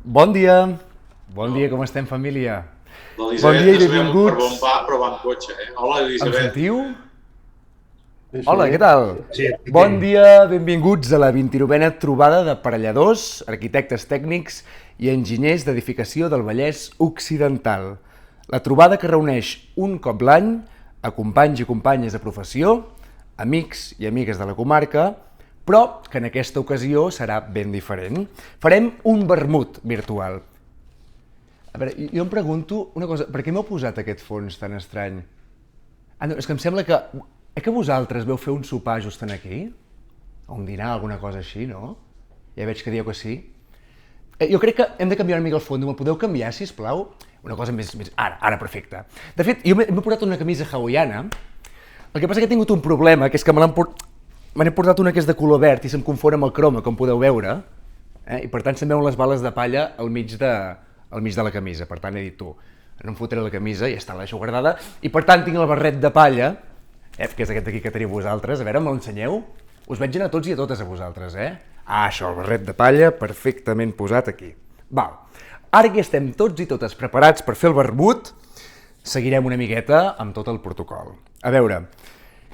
Bon dia, com estem, família? Bon dia L'Elisabet i es veu per benvinguts. bon va, però va amb cotxe, eh? Hola, Em Elisabet. sentiu? Sí, Hola, què sí. tal? Sí, Bon dia, benvinguts a la 29a trobada d'aparelladors, arquitectes tècnics i enginyers d'edificació del Vallès Occidental. La trobada que reuneix un cop l'any a companys i companyes de professió, amics i amigues de la comarca, però que en aquesta ocasió serà ben diferent. Farem un vermut virtual. A veure, jo em pregunto una cosa, per què m'heu posat aquest fons tan estrany? Ah, no, és que em sembla que... que vosaltres veu fer un sopar just aquí? O un dinar, alguna cosa així, no? Ja veig que dieu que sí. Jo crec que hem de canviar una mica el fons. Me'l podeu canviar, si plau? Una cosa més... Ara, perfecte. De fet, jo m'he portat una camisa hawaiana. El que passa que he tingut un problema, que és que me n'he portat una que és de color verd i se'm confon amb el croma, com podeu veure. I per tant se'm veuen les bales de palla al mig de la camisa. Per tant he dit, tu, no em fotré la camisa, ja està, la deixo guardada. I per tant tinc el barret de palla, que és aquest d'aquí que teniu vosaltres. A veure, me l'ensenyeu? Us veig anar a tots i a totes a vosaltres, eh? Ah, això, el barret de palla, perfectament posat aquí. Val. Ara que estem tots i totes preparats per fer el vermut, seguirem una miqueta amb tot el protocol. A veure,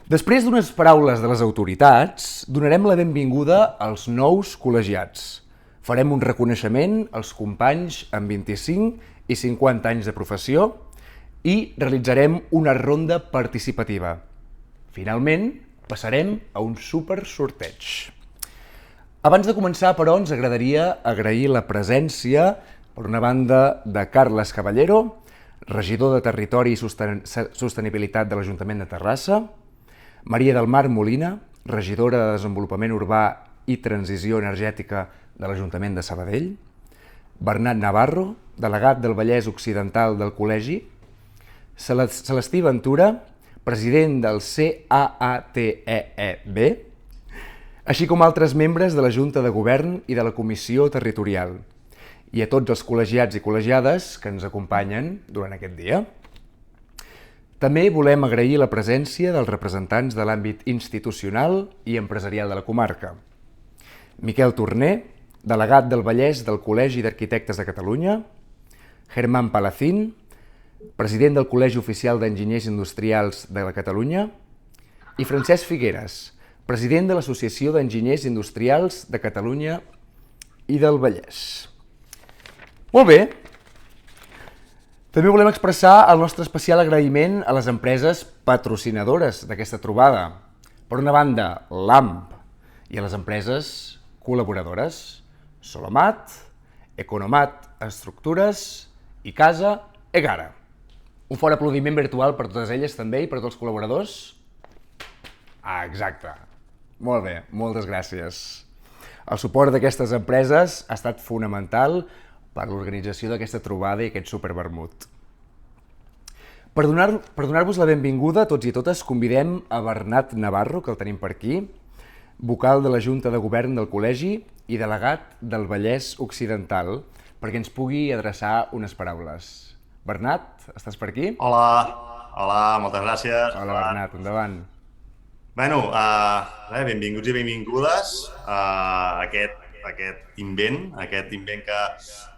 després d'unes paraules de les autoritats, donarem la benvinguda als nous col·legiats. Farem un reconeixement als companys amb 25 i 50 anys de professió i realitzarem una ronda participativa. Finalment, passarem a un super sorteig. Abans de començar, però, ens agradaria agrair la presència, per una banda, de Carles Caballero, regidor de Territori i Sostenibilitat de l'Ajuntament de Terrassa, Maria del Mar Molina, regidora de Desenvolupament Urbà i Transició Energètica de l'Ajuntament de Sabadell, Bernat Navarro, delegat del Vallès Occidental del Col·legi, Celestí Ventura, president del CAATEEB, així com altres membres de la Junta de Govern i de la Comissió Territorial, i a tots els col·legiats i col·legiades que ens acompanyen durant aquest dia. També volem agrair la presència dels representants de l'àmbit institucional i empresarial de la comarca. Miquel Torner, delegat del Vallès del Col·legi d'Arquitectes de Catalunya, Germán Palacín, president del Col·legi Oficial d'Enginyers Industrials de la Catalunya, i Francesc Figueres, president de l'Associació d'Enginyers Industrials de Catalunya i del Vallès. Molt bé. També volem expressar el nostre especial agraïment a les empreses patrocinadores d'aquesta trobada. Per una banda, l'AMP, i a les empreses col·laboradores, Solomat, Economat Estructures i Casa Egara. Un fort aplaudiment virtual per totes elles també i per tots els col·laboradors. Ah, exacte. Molt bé, moltes gràcies. El suport d'aquestes empreses ha estat fonamental per l'organització d'aquesta trobada i aquest supervermut. Per donar-vos la benvinguda a tots i totes, convidem a Bernat Navarro, que el tenim per aquí, vocal de la Junta de Govern del Col·legi i delegat del Vallès Occidental, perquè ens pugui adreçar unes paraules. Bernat, estàs per aquí? Hola, moltes gràcies. Hola, Bernat, endavant. Bueno, benvinguts i benvingudes a aquest invent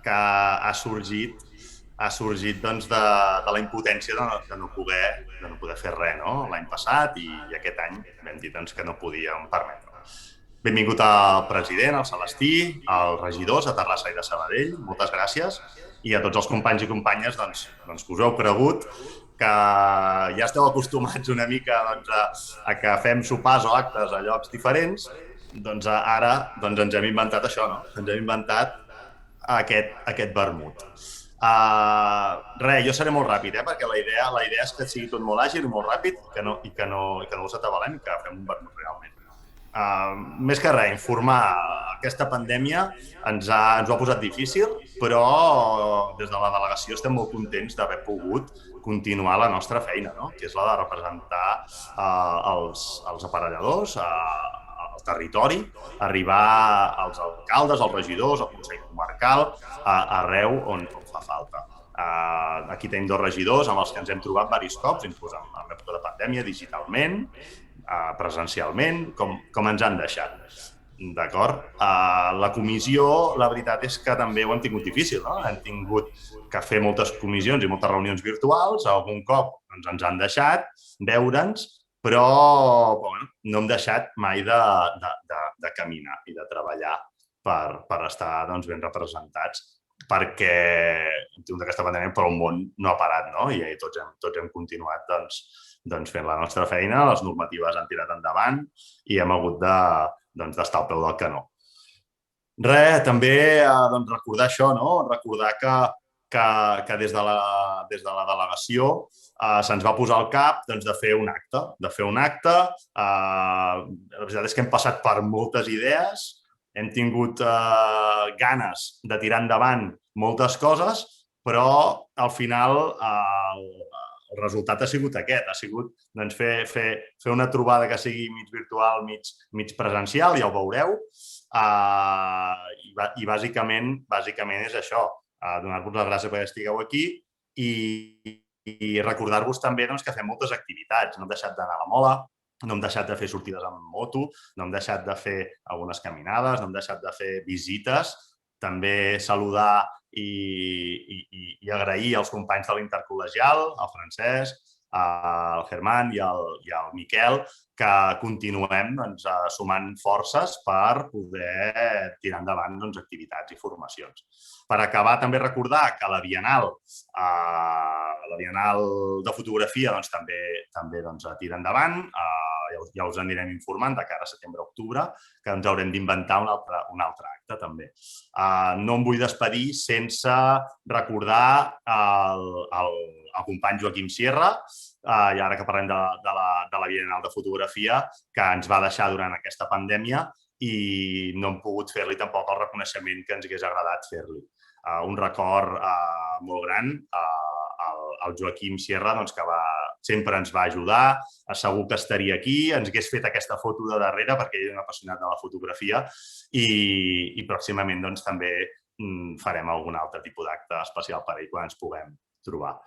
que ha sorgit doncs, de la impotència de no poder fer res, no? L'any passat i aquest any vam dir doncs, que no podíem permetre. Benvingut al president, al Celestí, als regidors de Terrassa i de Sabadell, moltes gràcies, i a tots els companys i companyes doncs, que us heu cregut, que ja esteu acostumats una mica a que fem sopars o actes a llocs diferents, doncs ara ens hem inventat això, no? Ens hem inventat aquest vermut. Jo seré molt ràpid, perquè la idea és que sigui tot molt àgil i molt ràpid i que no us atabalem i que fem un vermut realment. Més que res, informar. Aquesta pandèmia ens ho ha posat difícil, però des de la delegació estem molt contents d'haver pogut continuar la nostra feina, no? Que és la de representar els aparelladors, al territori, arribar als alcaldes, als regidors, al Consell Comarcal, arreu on fa falta. Aquí tenim 2 regidors amb els que ens hem trobat diversos cops, inclús en l'època de pandèmia, digitalment, presencialment, com ens han deixat. D'acord? La comissió, la veritat és que també ho hem tingut difícil, no? Hem tingut que fer moltes comissions i moltes reunions virtuals, algun cop doncs, ens han deixat veure'ns, però bueno, no hem deixat mai de caminar i de treballar per estar doncs, ben representats, perquè hem tingut aquesta pandèmia, però el món no ha parat, no? I tots hem continuat doncs, fent la nostra feina, les normatives han tirat endavant i hem hagut d'estar al peu del canó. També doncs, recordar això, no? Recordar que des de la delegació se'ns va posar al cap doncs, de fer un acte. La veritat és que hem passat per moltes idees, hem tingut ganes de tirar endavant moltes coses, però al final el resultat ha sigut aquest, ha sigut doncs, fer una trobada que sigui mig virtual, mig presencial, ja ho veureu, i bàsicament és això, donar-vos les gràcies perquè estigueu aquí i recordar-vos també doncs, que fem moltes activitats, no hem deixat d'anar a la mola, no hem deixat de fer sortides amb moto, no hem deixat de fer algunes caminades, no hem deixat de fer visites, també saludar i agrair als companys de l'intercol·legial, al Francesc, al Germán i al Miquel, que continuem doncs, sumant forces per poder tirar endavant doncs, activitats i formacions. Per acabar, també recordar que la Bienal de fotografia doncs, també doncs, tira endavant. Ja us anirem informant de cara a setembre-octubre, que ens haurem d'inventar un altre acte, també. No em vull despedir sense recordar el company Joaquim Sierra, i ara que parlem de la Bienal de Fotografia, que ens va deixar durant aquesta pandèmia i no hem pogut fer-li tampoc el reconeixement que ens hagués agradat fer-li. Un record molt gran al Joaquim Sierra, doncs, que sempre ens va ajudar, segur que estaria aquí, ens hagués fet aquesta foto de darrere perquè ell és un apassionat de la fotografia i pròximament doncs, també farem algun altre tipus d'acte especial per ell quan ens puguem trobar.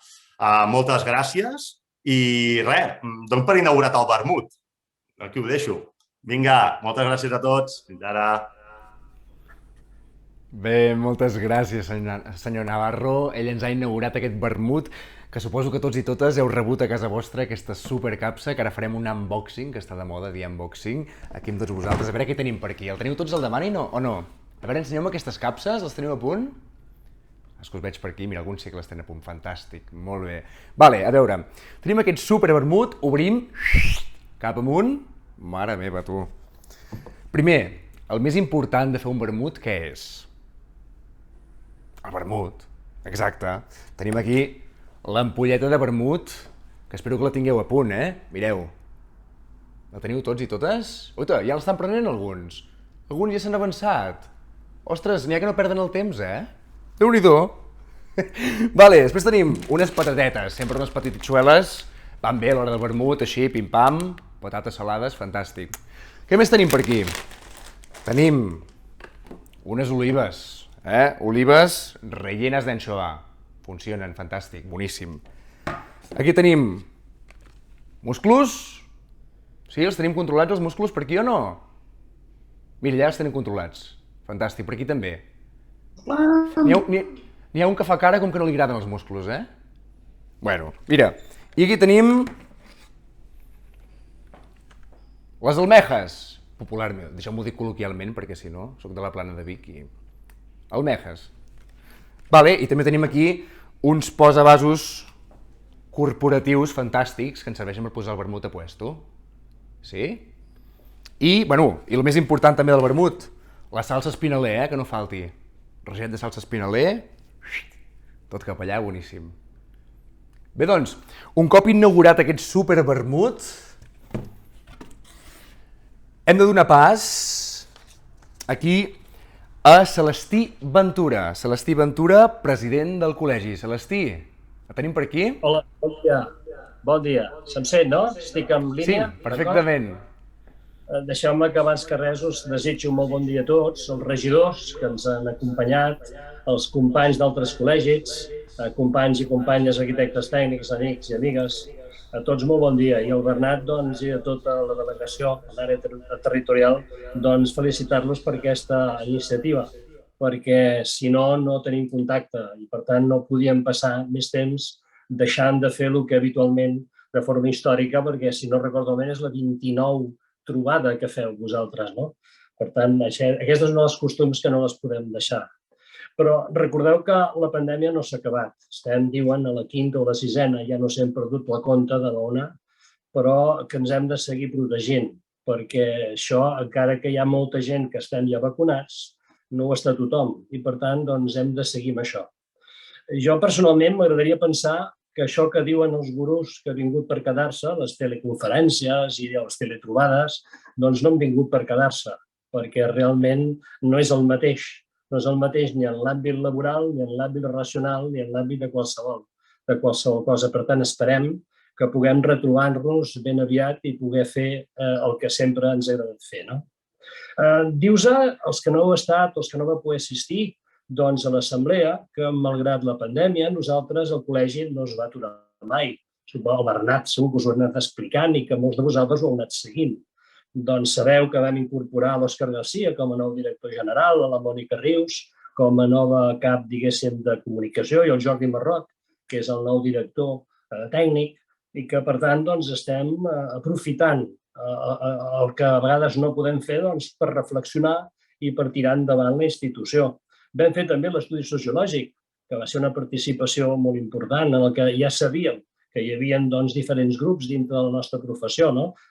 Moltes gràcies i res, dono per inaugurat el vermut. Aquí ho deixo. Vinga, moltes gràcies a tots. Fins ara. Bé, moltes gràcies, senyor Navarro. Ell ens ha inaugurat aquest vermut, que suposo que tots i totes heu rebut a casa vostra, aquesta supercapsa, que ara farem un unboxing, que està de moda dir unboxing, aquí amb tots vosaltres. A veure què tenim per aquí. El teniu tots al davant o no? A veure, ensenyeu-me aquestes capses, les teniu a punt? És que us veig per aquí, mira, alguns sí que les tenen a punt, fantàstic, molt bé. Vale, a veure, tenim aquest supervermut, obrim, cap amunt, mare meva, tu. Primer, el més important de fer un vermut, què és? El vermut, exacte. Tenim aquí l'ampolleta de vermut, que espero que la tingueu a punt, Mireu. La teniu tots i totes? Oita, ja l'estan prenent alguns. Alguns ja s'han avançat. Ostres, n'hi ha que no perden el temps, Déu-n'hi-do. Vale, després tenim unes patatetes, sempre unes petitxueles, van bé a l'hora del vermut, així, pim-pam, patates salades, fantàstic. Què més tenim per aquí? Tenim unes olives, olives rellenes d'anxoa. Funcionen, fantàstic, boníssim. Aquí tenim musclos. Sí, els tenim controlats, els musclos, per aquí o no? Mira, ja els tenim controlats. Fantàstic, per aquí també. N'hi ha un que fa cara com que no li agraden els musclos, Bueno, mira, i aquí tenim les almejes, popularment, deixeu-m'ho dir col·loquialment perquè si no, soc de la Plana de Vic i... Almejes. Vale, i també tenim aquí uns posavasos corporatius fantàstics que ens serveixen per posar el vermut a puesto. Sí? I, bueno, i el més important també del vermut, la salsa espinaler, que no falti. Reget de salsa espinaler, tot cap allà, boníssim. Bé, doncs, un cop inaugurat aquest supervermut, hem de donar pas aquí a Celestí Ventura. Celestí Ventura, president del col·legi. Celestí, la tenim per aquí? Hola, bon dia. Bon dia. Se'm sent, no? Estic en línia? Sí, perfectament. Deixeu-me que abans que res us desitjo un molt bon dia a tots, els regidors que ens han acompanyat, els companys d'altres col·legis, companys i companyes, arquitectes tècnics, amics i amigues, A tots molt bon dia. I al Bernat i a tota la delegació, a l'àrea territorial, felicitar-los per aquesta iniciativa, perquè si no, no tenim contacte i, per tant, no podíem passar més temps deixant de fer el que habitualment de forma històrica, perquè, si no recordo bé, és la 29 trobada que feu vosaltres, no? Per tant, aquests són els costums que no les podem deixar. Però recordeu que la pandèmia no s'ha acabat. Estem, diuen, a la 5ª o la 6ª, ja no s'hem perdut la compta de l'ona, però que ens hem de seguir protegint, perquè això, encara que hi ha molta gent que estem ja vacunats, no ho està tothom i, per tant, hem de seguir amb això. Jo, personalment, m'agradaria pensar que això que diuen els gurus que han vingut per quedar-se, les teleconferències i les teletrobades, no han vingut per quedar-se, perquè realment no és el mateix. No és el mateix ni en l'àmbit laboral, ni en l'àmbit relacional, ni en l'àmbit de qualsevol cosa. Per tant, esperem que puguem retrobar-nos ben aviat i poder fer el que sempre ens ha agradat fer. Dius-se, els que no heu estat, els que no vau poder assistir a l'assemblea, que malgrat la pandèmia, nosaltres, el col·legi, no es va aturar mai. El Bernat segur que us ho ha anat explicant i que molts de vosaltres ho heu anat seguint. Sabeu que vam incorporar l'Òscar Garcia com a nou director general, la Mònica Rius com a nova cap, diguéssim, de comunicació i el Jordi Marroc, que és el nou director tècnic, i que, per tant, estem aprofitant el que a vegades no podem fer per reflexionar i per tirar endavant la institució. Vam fer també l'estudi sociològic, que va ser una participació molt important, en el que ja sabíem que hi havia diferents grups dintre de la nostra professió,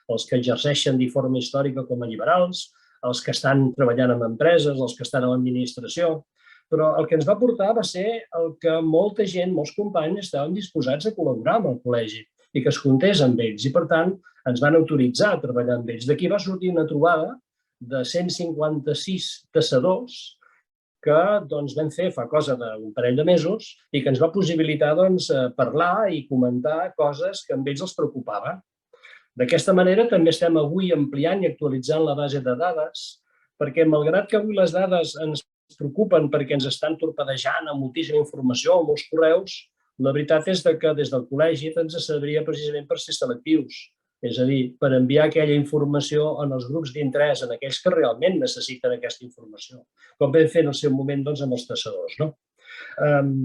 els que exerceixen de forma històrica com a liberals, els que estan treballant en empreses, els que estan a l'administració, però el que ens va portar va ser el que molta gent, molts companys, estaven disposats a col·laborar amb el col·legi i que es comptés amb ells i, per tant, ens van autoritzar a treballar amb ells. D'aquí va sortir una trobada de 156 tassadors que vam fer fa cosa d'un parell de mesos i que ens va possibilitar parlar i comentar coses que amb ells els preocupaven. D'aquesta manera també estem avui ampliant i actualitzant la base de dades, perquè malgrat que avui les dades ens preocupen perquè ens estan torpedejant amb moltíssima informació, amb molts correus, la veritat és que des del col·legi ens serviria precisament per ser selectius. És a dir, per enviar aquella informació en els grups d'interès, en aquells que realment necessiten aquesta informació, com vam fer en el seu moment amb els tassadors.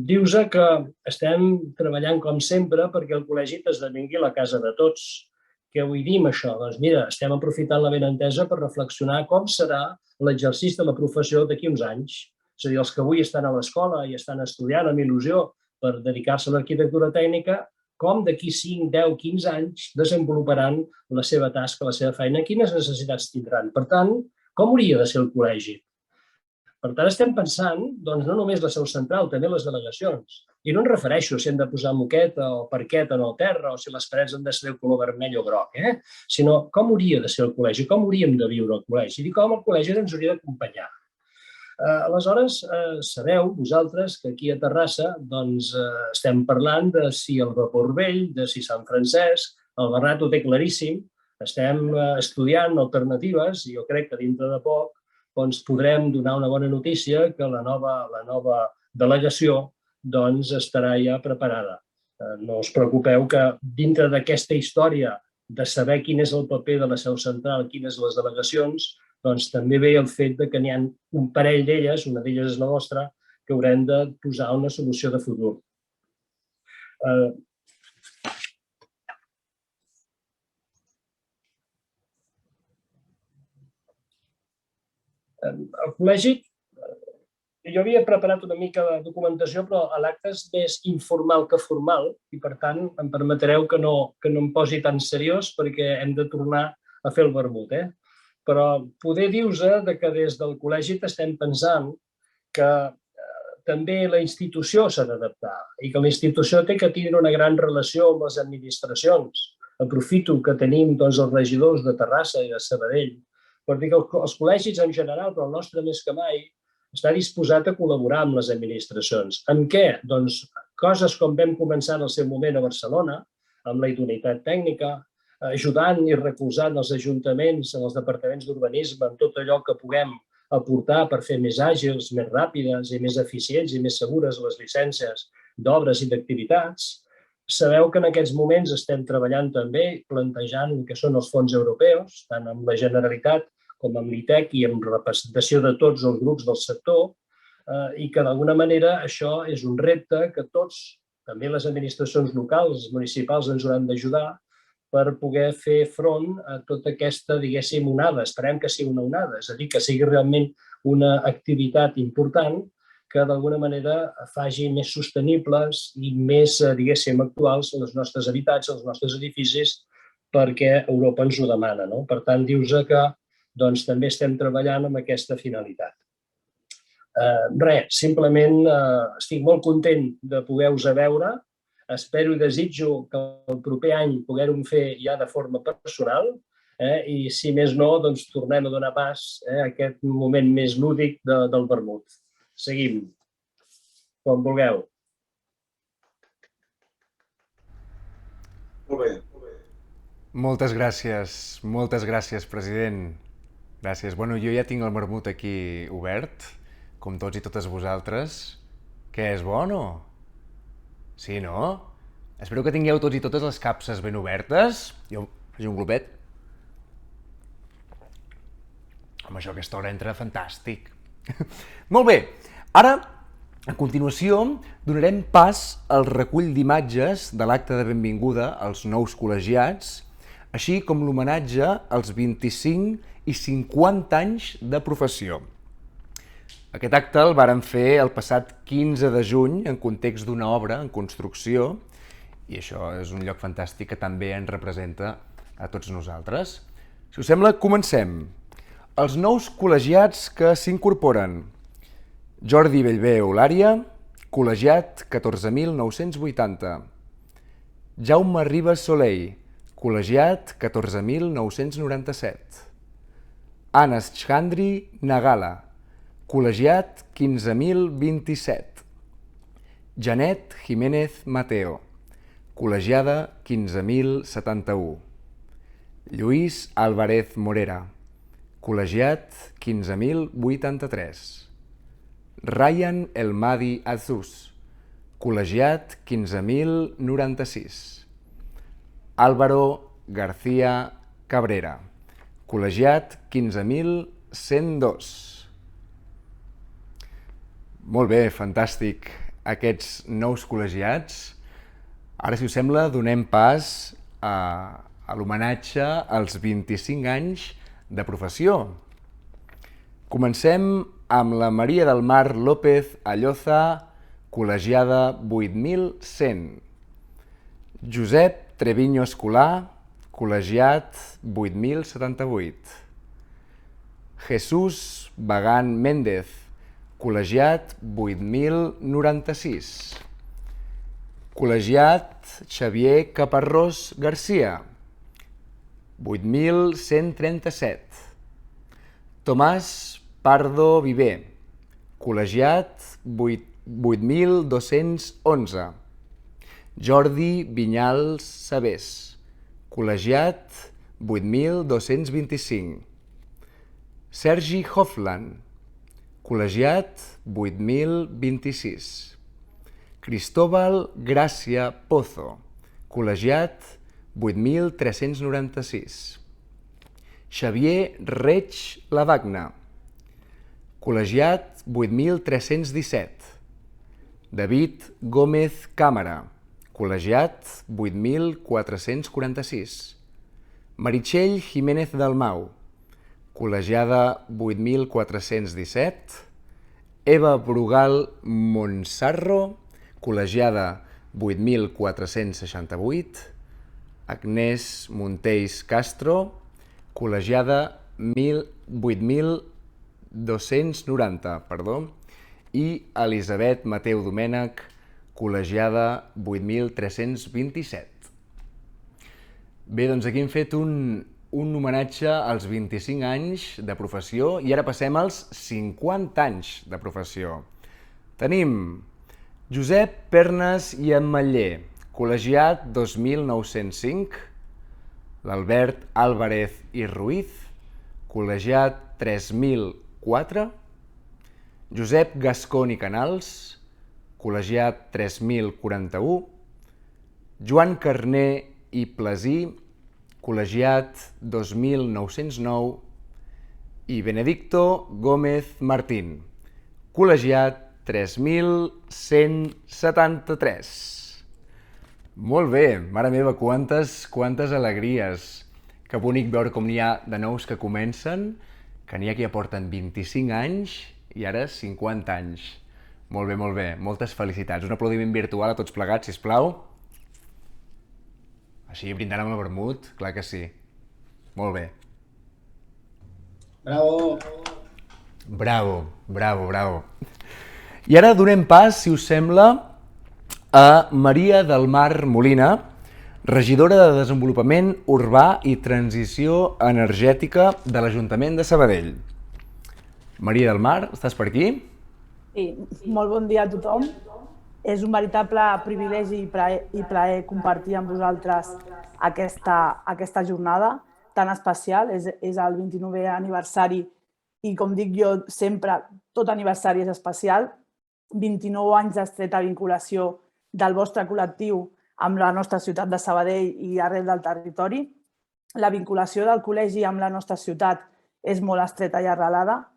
Dius que estem treballant com sempre perquè el col·legi esdevingui la casa de tots. Què vull dir amb això? Doncs mira, estem aprofitant la benentesa per reflexionar com serà l'exercici de la professió d'aquí uns anys. És a dir, els que avui estan a l'escola i estan estudiant amb il·lusió per dedicar-se a l'arquitectura tècnica, com d'aquí 5, 10, 15 anys desenvoluparan la seva tasca, la seva feina, quines necessitats tindran. Per tant, com hauria de ser el col·legi? Per tant, estem pensant, no només la seu central, també les delegacions. I no em refereixo si hem de posar moqueta o parquet en el terra o si les parets han de ser de color vermell o groc, sinó com hauria de ser el col·legi, com hauríem de viure el col·legi i com el col·legi ens hauria d'acompanyar. Aleshores, sabeu vosaltres que aquí a Terrassa estem parlant de si el Vapor Vell, de si Sant Francesc, el Bernat ho té claríssim, estem estudiant alternatives i jo crec que dintre de poc podrem donar una bona notícia que la nova delegació estarà ja preparada. No us preocupeu que dintre d'aquesta història de saber quin és el paper de la seu central, quines les delegacions, també ve el fet que n'hi ha un parell d'elles, una d'elles és la vostra, que haurem de posar una solució de futur. El col·legi, jo havia preparat una mica de documentació, però l'acte és més informal que formal i, per tant, em permetreu que no em posi tan seriós perquè hem de tornar a fer el vermut, Però poder dir-vos que des del col·legi estem pensant que també la institució s'ha d'adaptar i que la institució té que tindre una gran relació amb les administracions. Aprofito que tenim els regidors de Terrassa i de Sabadell per dir que els col·legis en general, però el nostre més que mai, està disposat a col·laborar amb les administracions. En què? Doncs coses com vam començar en el seu moment a Barcelona, amb la idoneïtat tècnica, ajudant i recolzant els ajuntaments, els departaments d'urbanisme, en tot allò que puguem aportar per fer més àgils, més ràpides i més eficients i més segures les llicències d'obres i d'activitats. Sabeu que en aquests moments estem treballant també, plantejant el que són els fons europeus, tant amb la Generalitat com amb l'ITEC i amb representació de tots els grups del sector, i que d'alguna manera això és un repte que tots, també les administracions locals, municipals, ens hauran d'ajudar per poder fer front a tota aquesta, diguéssim, onada. Esperem que sigui una onada, és a dir, que sigui realment una activitat important que d'alguna manera faci més sostenibles i més, diguéssim, actuals els nostres habitatges, els nostres edificis, perquè Europa ens ho demana. No? Per tant, dius que doncs, també estem treballant amb aquesta finalitat. Res, simplement estic molt content de poder-vos veure. Espero i desitjo que el proper any poder-ho fer ja de forma personal i, si més no, doncs tornem a donar pas a aquest moment més lúdic del vermut. Seguim, quan vulgueu. Molt bé. Moltes gràcies, president. Gràcies. Bueno, jo ja tinc el vermut aquí obert, com tots i totes vosaltres. Què, és bo o no? Sí, no? Espero que tingueu tots i totes les capses ben obertes. Jo faig un glopet. Home, això a aquesta hora entra fantàstic. Molt bé, ara, a continuació, donarem pas al recull d'imatges de l'acte de benvinguda als nous col·legiats, així com l'homenatge als 25 i 50 anys de professió. Aquest acte el vàrem fer el passat 15 de juny en context d'una obra en construcció i això és un lloc fantàstic que també ens representa a tots nosaltres. Si us sembla, comencem. Els nous col·legiats que s'incorporen. Jordi Bellver Eulària, col·legiat 14.980. Jaume Ribas Soleil, col·legiat 14.997. Anas Chandri Nagala, col·legiat 15.027. Janet Jiménez Mateo, col·legiada 15.071. Lluís Álvarez Morera, col·legiat 15.083. Ryan Elmadi Azus, col·legiat 15.096. Álvaro García Cabrera, col·legiat 15.102. Molt bé, fantàstic, aquests nous col·legiats. Ara, si us sembla, donem pas a l'homenatge als 25 anys de professió. Comencem amb la Maria del Mar López Alloza, col·legiada 8.100. Josep Treviño Escolà, col·legiat 8.078. Jesús Bagán Méndez, col·legiat 8.096. Col·legiat Xavier Caparrós Garcia, 8.137. Tomàs Pardo Viver, col·legiat 8.211. Jordi Vinyals Sabés, col·legiat 8.225. Sergi Hofland, col·legiat 8.026. Cristóbal Gràcia Pozo, col·legiat 8.396. Xavier Reig Lavagna, col·legiat 8.317. David Gómez Càmara, col·legiat 8.446. Meritxell Jiménez Dalmau, col·legiada 8.417. Eva Brugal Monsarro, col·legiada 8.468. Agnès Montells Castro, col·legiada 8.290, i Elisabet Mateu Domènech, col·legiada 8.327. Bé, doncs aquí hem fet un homenatge als 25 anys de professió i ara passem als 50 anys de professió. Tenim Josep Pernes i Ametller, col·legiat 2.905. L'Albert Álvarez i Ruiz, col·legiat 3.004. Josep Gascón i Canals, col·legiat 3.041. Joan Carner i Plasí, col·legiat 2909, i Benedicto Gómez Martín, col·legiat 3173. Molt bé, mare meva, quantes alegries. Que bonic veure com n'hi ha de nous que comencen, que n'hi ha que ja porten 25 anys i ara 50 anys. Molt bé, molt bé. Moltes felicitats. Un aplaudiment virtual a tots plegats, sisplau. Així, brindant amb el vermut, clar que sí. Molt bé. Bravo! Bravo, bravo, bravo. I ara donem pas, si us sembla, a Maria del Mar Molina, regidora de Desenvolupament Urbà i Transició Energètica de l'Ajuntament de Sabadell. Maria del Mar, estàs per aquí? Sí, molt bon dia a tothom. És un veritable privilegi i plaer compartir amb vosaltres aquesta jornada tan especial. És el 29è aniversari i, com dic jo sempre, tot aniversari és especial. 29 anys d'estreta vinculació del vostre col·lectiu amb la nostra ciutat de Sabadell i arrel del territori. La vinculació del col·legi amb la nostra ciutat és molt estreta i arrelada.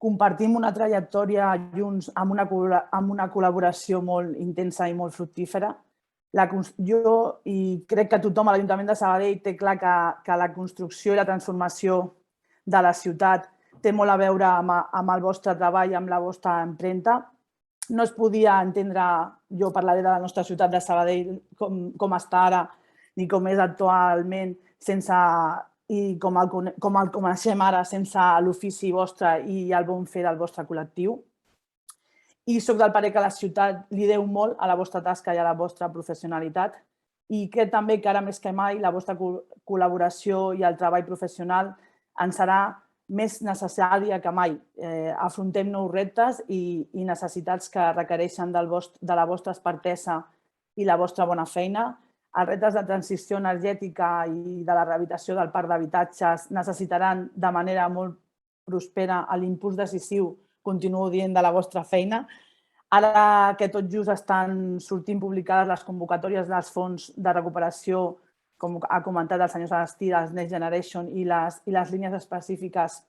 Compartim una trajectòria junts amb una col·laboració molt intensa i molt fructífera. Jo i crec que tothom a l'Ajuntament de Sabadell té clar que la construcció i la transformació de la ciutat té molt a veure amb el vostre treball, amb la vostra empremta. No es podia entendre, jo parlaré de la nostra ciutat de Sabadell, com està ara ni com és actualment i com el coneixem ara sense l'ofici vostre i el bon fer del vostre col·lectiu. I soc del parer que la ciutat li deu molt a la vostra tasca i a la vostra professionalitat i crec també que ara més que mai la vostra col·laboració i el treball professional ens serà més necessària que mai. Afrontem nous reptes i necessitats que requereixen de la vostra expertesa i la vostra bona feina. Els reptes de transició energètica i de la rehabilitació del parc d'habitatges necessitaran de manera molt prospera l'impuls decisiu, continuo dient, de la vostra feina. Ara que tot just estan sortint publicades les convocatòries dels fons de recuperació, com ha comentat el senyor Sagastí, dels Next Generation i les línies específiques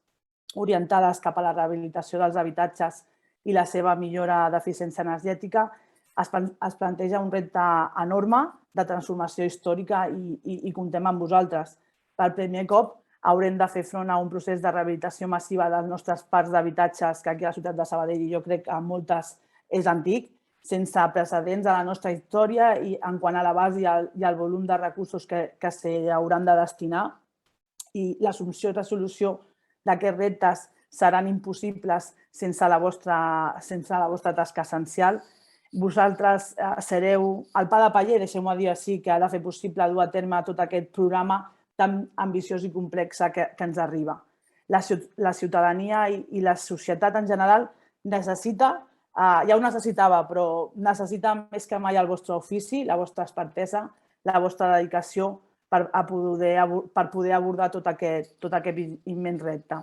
orientades cap a la rehabilitació dels habitatges i la seva millora d'eficiència energètica, es planteja un repte enorme de transformació històrica i comptem amb vosaltres. Per primer cop haurem de fer front a un procés de rehabilitació massiva dels nostres parcs d'habitatges, que aquí a la ciutat de Sabadell jo crec que moltes és antic, sense precedents a la nostra història i en quant a l'abast i el volum de recursos que s'hi hauran de destinar. I l'assumpció i resolució d'aquests reptes seran impossibles sense la vostra tasca essencial. Vosaltres sereu el pa de paller, deixeu-m'ho dir així, que ha de fer possible dur a terme tot aquest programa tan ambiciós i complex que ens arriba. La ciutadania i la societat en general necessita, ja ho necessitava, però necessita més que mai el vostre ofici, la vostra expertesa, la vostra dedicació per poder abordar tot aquest immens repte.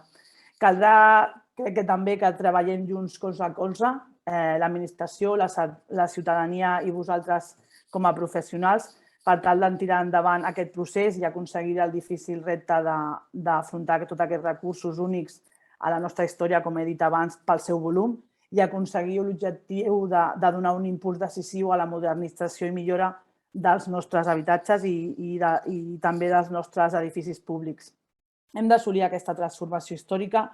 Caldrà, crec que també, que treballem junts colze a colze, l'administració, la ciutadania i vosaltres com a professionals, per tal de tirar endavant aquest procés i aconseguir el difícil repte d'afrontar tots aquests recursos únics a la nostra història, com he dit abans, pel seu volum, i aconseguir l'objectiu de donar un impuls decisiu a la modernització i millora dels nostres habitatges i també dels nostres edificis públics. Hem d'assolir aquesta transformació històrica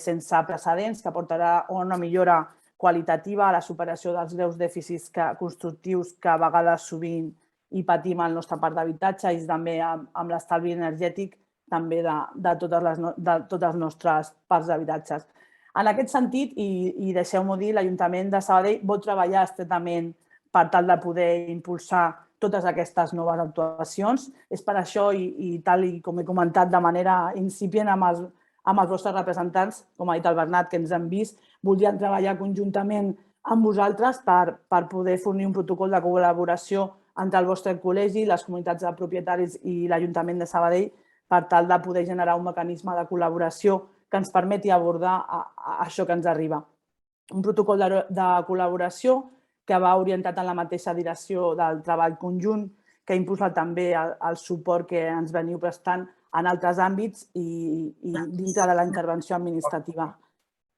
sense precedents que portarà a una millora qualitativa, a la superació dels greus dèficits constructius que a vegades sovint hi patim al nostre parc d'habitatge i també amb l'estalvi energètic també de tots els nostres parcs d'habitatges. En aquest sentit, i deixeu-m'ho dir, l'Ajuntament de Sabadell vol treballar estretament per tal de poder impulsar totes aquestes noves actuacions. És per això, i tal com he comentat de manera incipient amb els vostres representants, com ha dit el Bernat, que ens han vist, voldríem treballar conjuntament amb vosaltres per poder fornir un protocol de col·laboració entre el vostre col·legi, les comunitats de propietaris i l'Ajuntament de Sabadell per tal de poder generar un mecanisme de col·laboració que ens permeti abordar això que ens arriba. Un protocol de col·laboració que va orientat en la mateixa direcció del treball conjunt, que ha impulsat també el suport que ens veniu prestant en altres àmbits i dintre de la intervenció administrativa.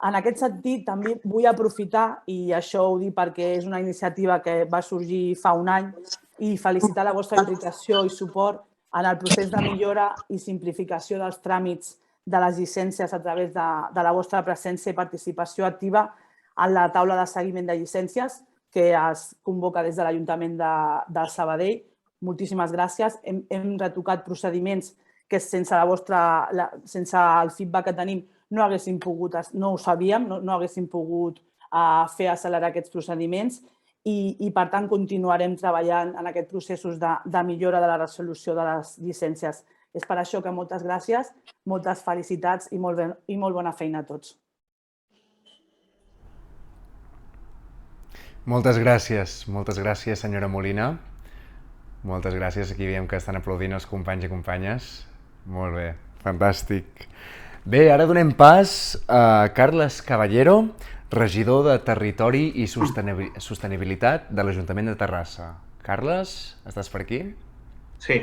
En aquest sentit, també vull aprofitar, i això ho dic perquè és una iniciativa que va sorgir fa un any, i felicitar la vostra implicació i suport en el procés de millora i simplificació dels tràmits de les llicències a través de la vostra presència i participació activa en la taula de seguiment de llicències que es convoca des de l'Ajuntament de Sabadell. Moltíssimes gràcies. Hem retocat procediments que sense el feedback que tenim no haguéssim pogut, no ho sabíem, no haguéssim pogut fer accelerar aquests procediments i, per tant, continuarem treballant en aquests processos de millora de la resolució de les llicències. És per això que moltes gràcies, moltes felicitats i molt bona feina a tots. Moltes gràcies, senyora Molina. Moltes gràcies. Aquí veiem que estan aplaudint els companys i companyes. Molt bé, fantàstic. Bé, ara donem pas a Carles Caballero, regidor de Territori i Sostenibilitat de l'Ajuntament de Terrassa. Carles, estàs per aquí? Sí.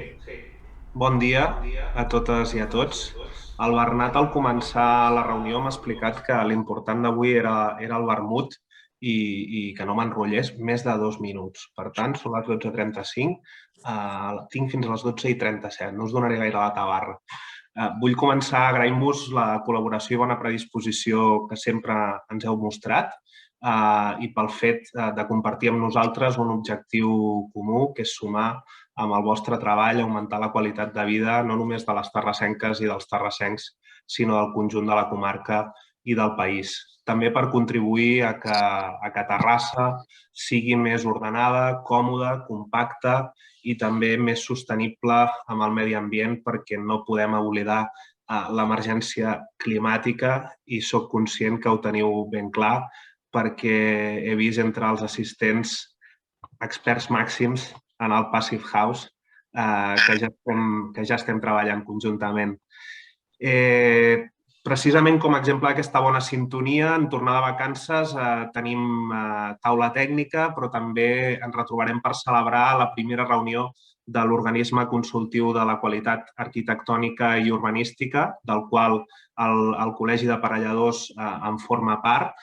Bon dia a totes i a tots. El Bernat, al començar la reunió, m'ha explicat que l'important d'avui era el vermut i que no m'enrotllés més de 2 minuts. Per tant, són les 12:35, tinc fins a les 12:37, no us donaré gaire la tabarra. Vull començar agraint-vos la col·laboració i bona predisposició que sempre ens heu mostrat i pel fet de compartir amb nosaltres un objectiu comú, que és sumar amb el vostre treball, augmentar la qualitat de vida no només de les terrassenques i dels terrassencs, sinó del conjunt de la comarca i del país. També per contribuir a que Terrassa sigui més ordenada, còmoda, compacta i també més sostenible amb el medi ambient, perquè no podem oblidar l'emergència climàtica i sóc conscient que ho teniu ben clar, perquè he vist entre els assistents experts màxims en el Passive House que ja estem treballant conjuntament. Precisament com a exemple d'aquesta bona sintonia, en tornar de vacances tenim taula tècnica, però també ens retrobarem per celebrar la primera reunió de l'organisme consultiu de la qualitat arquitectònica i urbanística, del qual el Col·legi d'Aparelladors en forma part,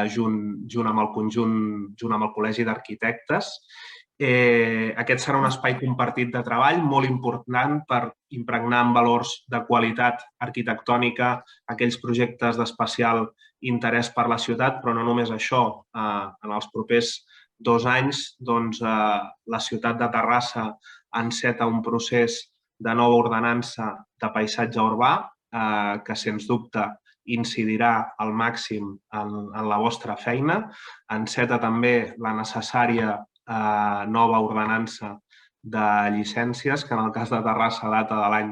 junt amb el Col·legi d'Arquitectes. Aquest serà un espai compartit de treball molt important per impregnar en valors de qualitat arquitectònica aquells projectes d'especial interès per la ciutat, però no només això. En els propers 2 anys, la ciutat de Terrassa enceta un procés de nova ordenança de paisatge urbà que, sens dubte, incidirà al màxim en la vostra feina. Enceta també la necessària nova ordenança de llicències, que en el cas de Terrassa data de l'any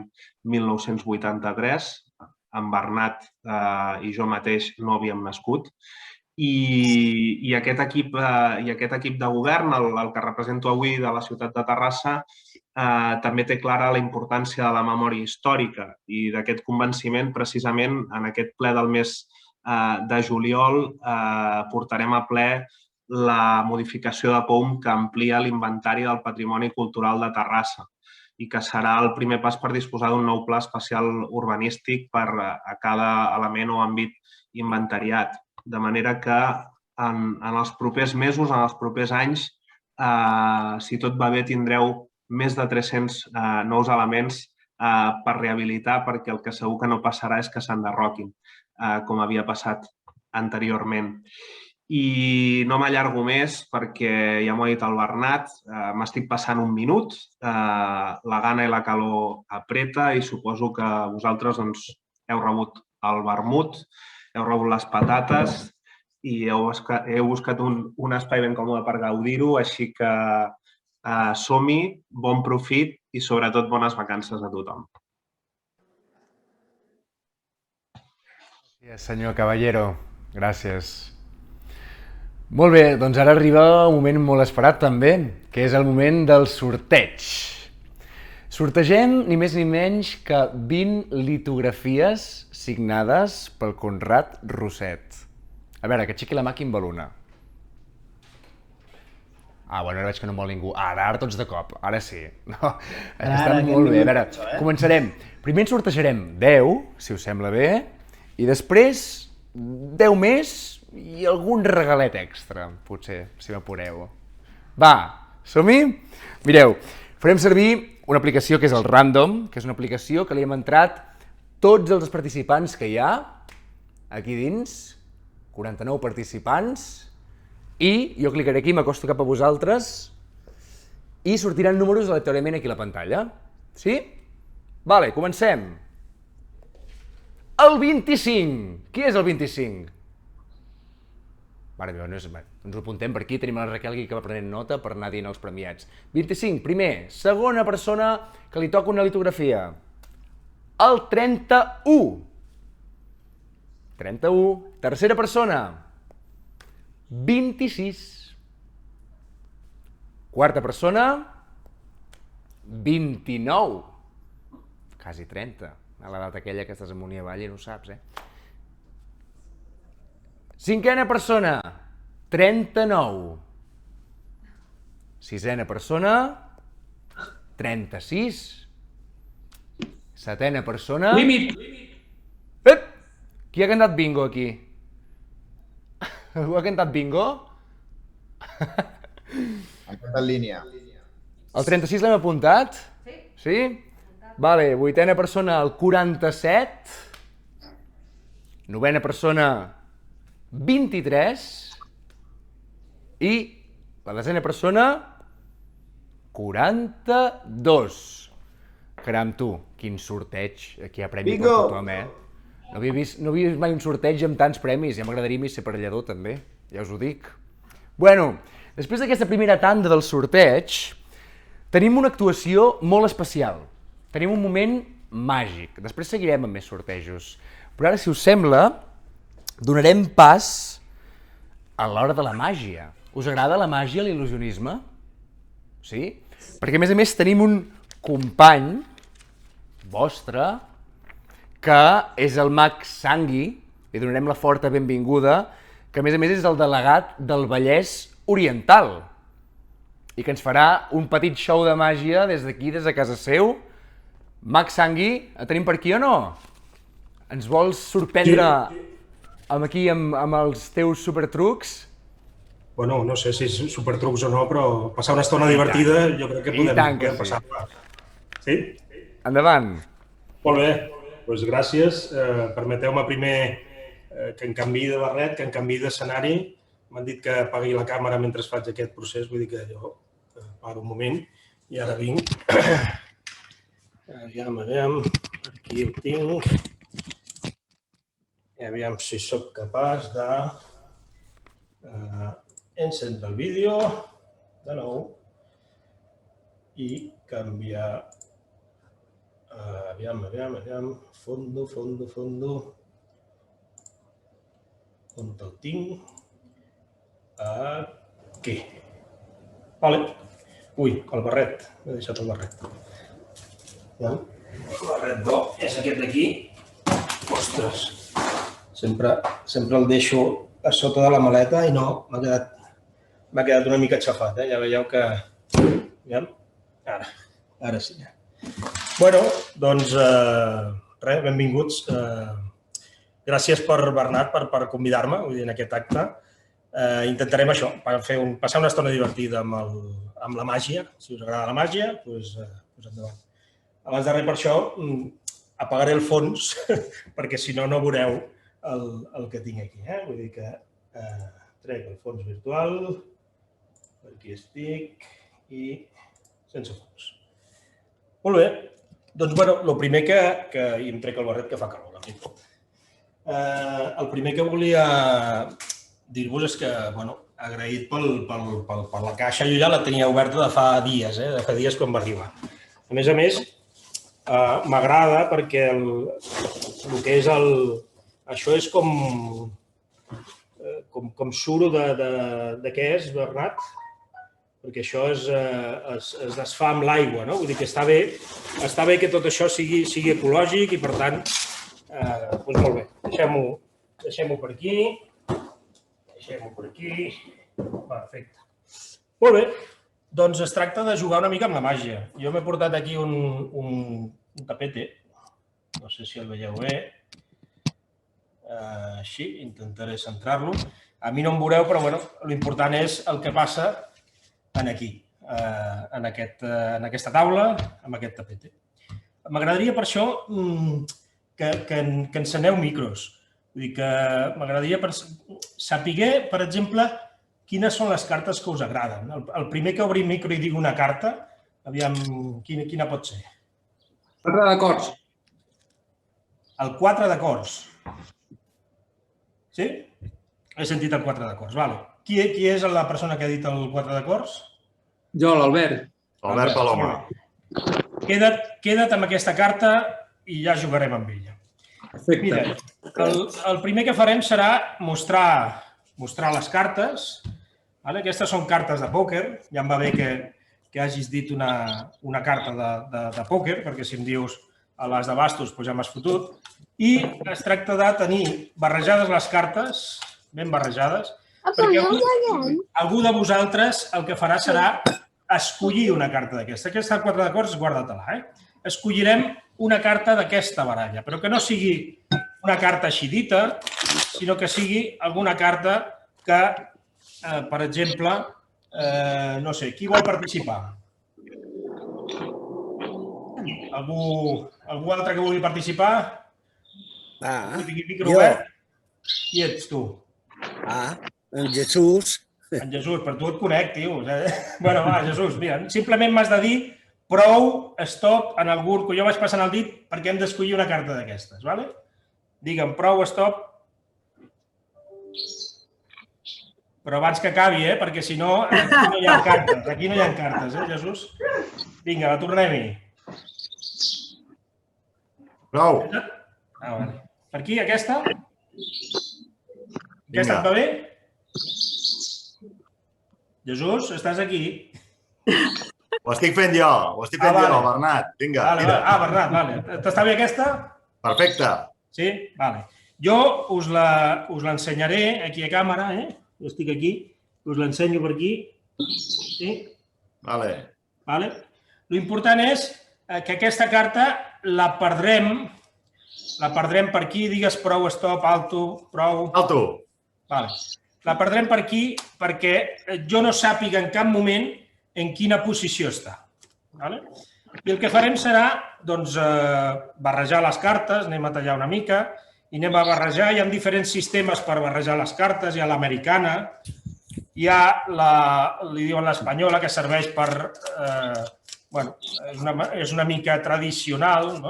1983. En Bernat i jo mateix no havíem nascut. I aquest equip de govern, el que represento avui de la ciutat de Terrassa, també té clara la importància de la memòria històrica i d'aquest convenciment. Precisament en aquest ple del mes de juliol portarem a ple la modificació de POUM que amplia l'inventari del patrimoni cultural de Terrassa i que serà el primer pas per disposar d'un nou pla especial urbanístic per a cada element o àmbit inventariat. De manera que en els propers mesos, en els propers anys, si tot va bé, tindreu més de 300 nous elements per rehabilitar, perquè el que segur que no passarà és que s'enderroquin, com havia passat anteriorment. I no m'allargo més perquè ja m'ho ha dit el Bernat, m'estic passant 1 minut, la gana i la calor apreta i suposo que vosaltres heu rebut el vermut, heu rebut les patates i heu buscat un espai ben còmode per gaudir-ho, així que som-hi, bon profit i sobretot bones vacances a tothom. Gràcies, senyor Caballero. Gràcies. Molt bé, doncs ara arriba un moment molt esperat també, que és el moment del sorteig. Sortegem ni més ni menys que 20 litografies signades pel Conrad Roset. A veure, que aixequi la mà qui en vol una. Ah, bueno, ara veig que no vol ningú. Ara tots de cop, ara sí. No, està molt bé. A veure, començarem. Primer en sortejarem 10, si us sembla bé, i després 10 més i algun regalet extra, potser, si m'apureu. Va, som-hi? Mireu, farem servir una aplicació que és el Random, que és una aplicació que li hem entrat tots els participants que hi ha aquí dins, 49 participants, i jo clicaré aquí, m'acosto cap a vosaltres, i sortiran números aleatòriament aquí a la pantalla. Sí? Vale, comencem. El 25. Qui és el 25? Mare meva, ens ho apuntem per aquí, tenim la Raquel aquí que va prenent nota per anar dient els premiats. 25, primer, segona persona que li toca una litografia. El 31. 31, tercera persona. 26. Quarta persona. 29. Quasi 30. A l'edat aquella que estàs amunt i avall i no ho saps, Cinquena persona. 39. Sisena persona. 36. Setena persona. Límit! Ep! Qui ha cantat bingo aquí? Algú ha cantat bingo? Ha cantat línia. El 36 l'hem apuntat? Sí. Vale, vuitena persona, el 47. Novena persona, 23. I la desena persona, 42. Caram, tu, quin sorteig. Aquí hi ha premi per tothom, No havia vist mai un sorteig amb tants premis, ja m'agradaria més ser parellador també, ja us ho dic. Bueno, després d'aquesta primera tanda del sorteig, tenim una actuació molt especial. Tenim un moment màgic, després seguirem amb més sortejos. Però ara, si us sembla, donarem pas a l'hora de la màgia. Us agrada la màgia, l'il·lusionisme? Sí? Perquè a més tenim un company vostre que és el mag Sangui, li donarem la forta benvinguda, que a més és el delegat del Vallès Oriental i que ens farà un petit show de màgia des d'aquí, des de casa seu. Mag Sangui, el tenim per aquí o no? Ens vols sorprendre aquí amb els teus supertrucs? Bueno, no sé si és supertrucs o no, però passar una estona divertida jo crec que podem passar-la. Sí? Endavant. Molt bé. Doncs gràcies. Permeteu-me primer que em canviï de barret, que em canviï d'escenari. M'han dit que apagui la càmera mentre faig aquest procés, vull dir que jo paro un moment i ara vinc. Aviam, aquí ho tinc. I aviam si sóc capaç de encendre el vídeo de nou i canviar. Aviam, fondo. On el tinc? Aquí. Vale. Ui, el barret. M'he deixat el barret. El barret bo és aquest d'aquí. Ostres. Sempre el deixo a sota de la maleta i no, m'ha quedat una mica xafat, Ja veieu que... Aviam. Ara sí. Bueno, doncs res, benvinguts. Gràcies per Bernat per convidar-me en aquest acte. Intentarem això, passar una estona divertida amb la màgia. Si us agrada la màgia, doncs endavant. Abans de res per això, apagaré el fons, perquè si no, no veureu el que tinc aquí. Vull dir que trec el fons virtual, aquí estic i sense fons. Molt bé. Doncs, bueno, el primer que... I em trec el barret que fa calor, la veritat. El primer que volia dir-vos és que, bueno, agraït per la caixa. Jo ja la tenia oberta de fa dies, de fa dies quan va arribar. A més, m'agrada perquè el que és el... Això és com suro de què és, Bernat? Perquè això es desfà amb l'aigua, no? Vull dir que està bé que tot això sigui ecològic i, per tant, doncs molt bé. Deixem-ho per aquí. Perfecte. Molt bé, doncs es tracta de jugar una mica amb la màgia. Jo m'he portat aquí un tapete, no sé si el veieu bé, així, intentaré centrar-lo. A mi no em veureu, però l'important és el que passa aquí, en aquesta taula, amb aquest tapete. M'agradaria per això que enceneu micros. Vull dir que m'agradaria saber, per exemple, quines són les cartes que us agraden. El primer que obri micro i digui una carta, aviam, quina pot ser? 4 d'acords. El 4 d'acords. Sí? He sentit el 4 d'acords, vale. Qui és la persona que ha dit el 4 d'acords? Jo, l'Albert. Albert Paloma. Queda't amb aquesta carta i ja jugarem amb ella. Perfecte. Mira, el primer que farem serà mostrar les cartes. Aquestes són cartes de pòquer. Ja em va bé que hagis dit una carta de pòquer, perquè si em dius a les de bastos ja m'has fotut. I es tracta de tenir barrejades les cartes, ben barrejades, perquè algú de vosaltres el que farà serà escollir una carta d'aquesta. Aquesta 4 d'acords, guarda-te-la. Escollirem una carta d'aquesta baralla, però que no sigui una carta així dita, sinó que sigui alguna carta que, per exemple, no sé, qui vol participar? Algú altre que vulgui participar? Jo. Qui ets tu? En Jesús. En Jesús, per tu et conec, tio. Bueno, va, Jesús, mira, simplement m'has de dir prou, stop, en algun... Jo vaig passant el dit perquè hem d'escollir una carta d'aquestes, d'acord? Digue'm prou, stop. Però abans que acabi, perquè si no, aquí no hi ha cartes. Aquí no hi ha cartes, Jesús? Vinga, la tornem-hi. Prou. Vale. Per aquí, aquesta? Aquesta et va bé? Jesús, estàs aquí? Ho estic fent jo, Bernat. Vinga, tira. Bernat, vale. T'està bé aquesta? Perfecte. Sí? Vale. Jo us l'ensenyaré aquí a càmera, Jo estic aquí, us l'ensenyo per aquí. Sí? Vale. L'important és que aquesta carta la perdrem per aquí, digues prou, stop, alto, prou... Alto. Vale. La perdrem per aquí perquè jo no sàpiga en cap moment en quina posició està. I el que farem serà barrejar les cartes, anem a tallar una mica, i anem a barrejar. Hi ha diferents sistemes per barrejar les cartes. Hi ha l'americana, hi ha li diuen l'espanyola, que serveix per... és una mica tradicional,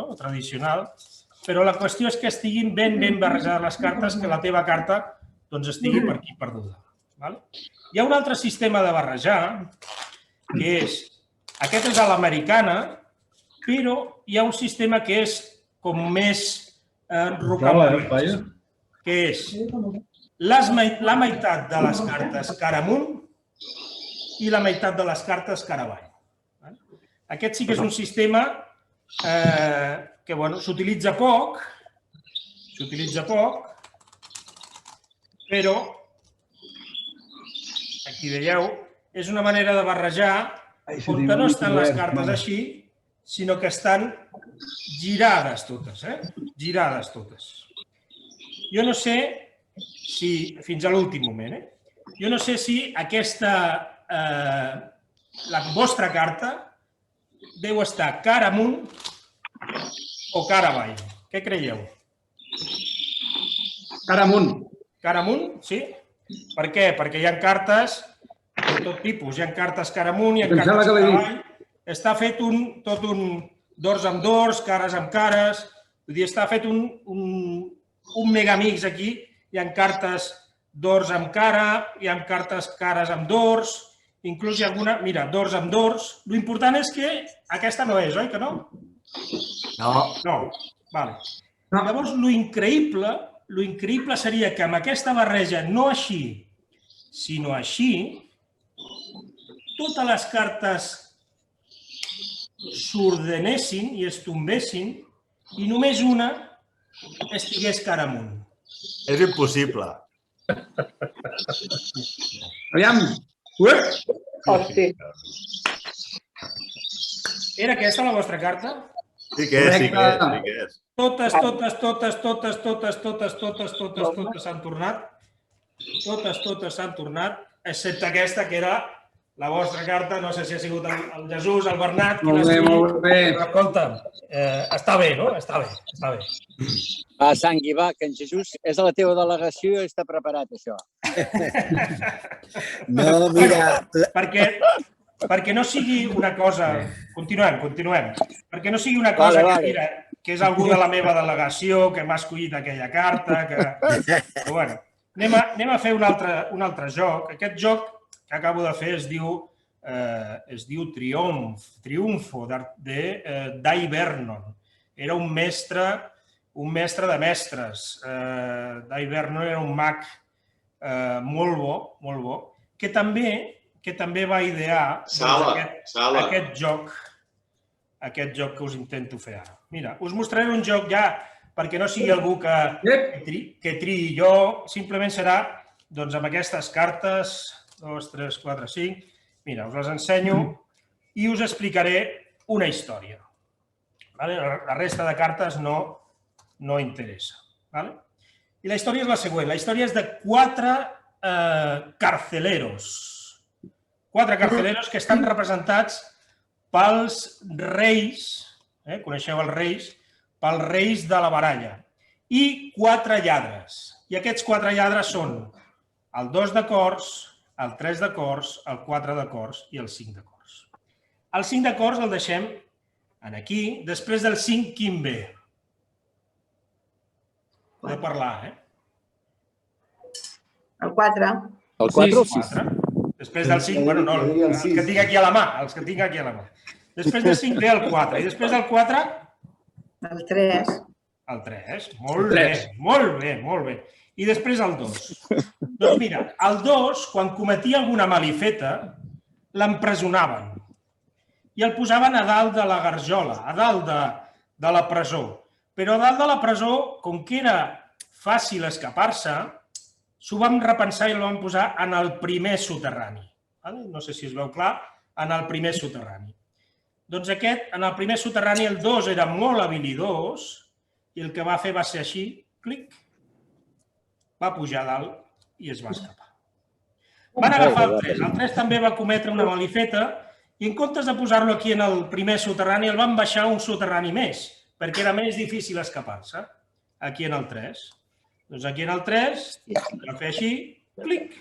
però la qüestió és que estiguin ben barrejades les cartes, que la teva carta estigui per aquí perduda. Hi ha un altre sistema de barrejar, que és, aquest és a l'americana, però hi ha un sistema que és com més rocambolesc, que és la meitat de les cartes cara amunt i la meitat de les cartes cara avall. Aquest sí que és un sistema que s'utilitza poc, però, aquí veieu, és una manera de barrejar on no estan les cartes així, sinó que estan girades totes, girades totes. Jo no sé si, fins a l'últim moment, jo no sé si la vostra carta deu estar cara amunt o cara avall. Què creieu? Cara amunt. Cara amunt, sí? Per què? Perquè hi ha cartes de tot tipus. Hi ha cartes cara amunt, hi ha cartes cara avall. Està fet tot un dors amb dors, cares amb cares. Vull dir, està fet un megamix aquí. Hi ha cartes dors amb cara, hi ha cartes cares amb dors, inclús hi ha alguna... Mira, dors amb dors. L'important és que aquesta no és, oi que no? No. No. Vale. Llavors, l'increïble seria que amb aquesta barreja, no així, sinó així, totes les cartes s'ordenessin i es tombessin i només una estigués cara amunt. És impossible. Aviam. Hosti. Era aquesta la vostra carta? Sí que és, sí que és, sí que és. Totes s'han tornat. Totes s'han tornat, excepte aquesta, que era la vostra carta. No sé si ha sigut el Jesús, el Bernat... Molt bé, molt bé. Escolta, està bé, no? Està bé, està bé. Va, Sangui, va, que en Jesús és a la teva delegació i està preparat, això. No, mira, Perquè no sigui una cosa... Continuem. Perquè no sigui una cosa que, mira, que és algú de la meva delegació, que m'ha escollit aquella carta, que... Però bueno, anem a fer un altre joc. Aquest joc que acabo de fer es diu Triunfo, de Dai Vernon. Era un mestre de mestres. Dai Vernon era un mag molt bo, que també va idear aquest joc que us intento fer ara. Mira, us mostraré un joc ja, perquè no sigui algú que triï jo, simplement serà amb aquestes cartes, 2, 3, 4, 5, mira, us les ensenyo i us explicaré una història. La resta de cartes no interessa. I la història és la següent. La història és de 4 carceleros. 4 carceleros que estan representats pels reis, coneixeu els reis, pels reis de la baralla, i 4 lladres. I aquests 4 lladres són el 2 de cors, el 3 de cors, el 4 de cors i el 5 de cors. El 5 de cors el deixem aquí. Després del 5, quin ve? Podeu parlar, el 4. El 4 o el 6? Després del 5, bueno, no, els que tinc aquí a la mà, Després del 5 ve el 4, i després del 4? El 3. El 3, molt bé. I després el 2. Doncs mira, el 2, quan cometia alguna malifeta, l'empresonaven i el posaven a dalt de la garjola, a dalt de la presó. Però a dalt de la presó, com que era fàcil escapar-se, s'ho vam repensar i el vam posar en el primer soterrani. No sé si es veu clar, en el primer soterrani. Doncs aquest, en el primer soterrani, el 2 era molt habilidós i el que va fer va ser així, clic, va pujar a dalt i es va escapar. Van agafar el 3. El 3 també va cometre una malifeta i en comptes de posar-lo aquí en el primer soterrani, el van baixar un soterrani més, perquè era més difícil escapar-se. Aquí en el 3. Doncs aquí en el 3, va fer així, clic,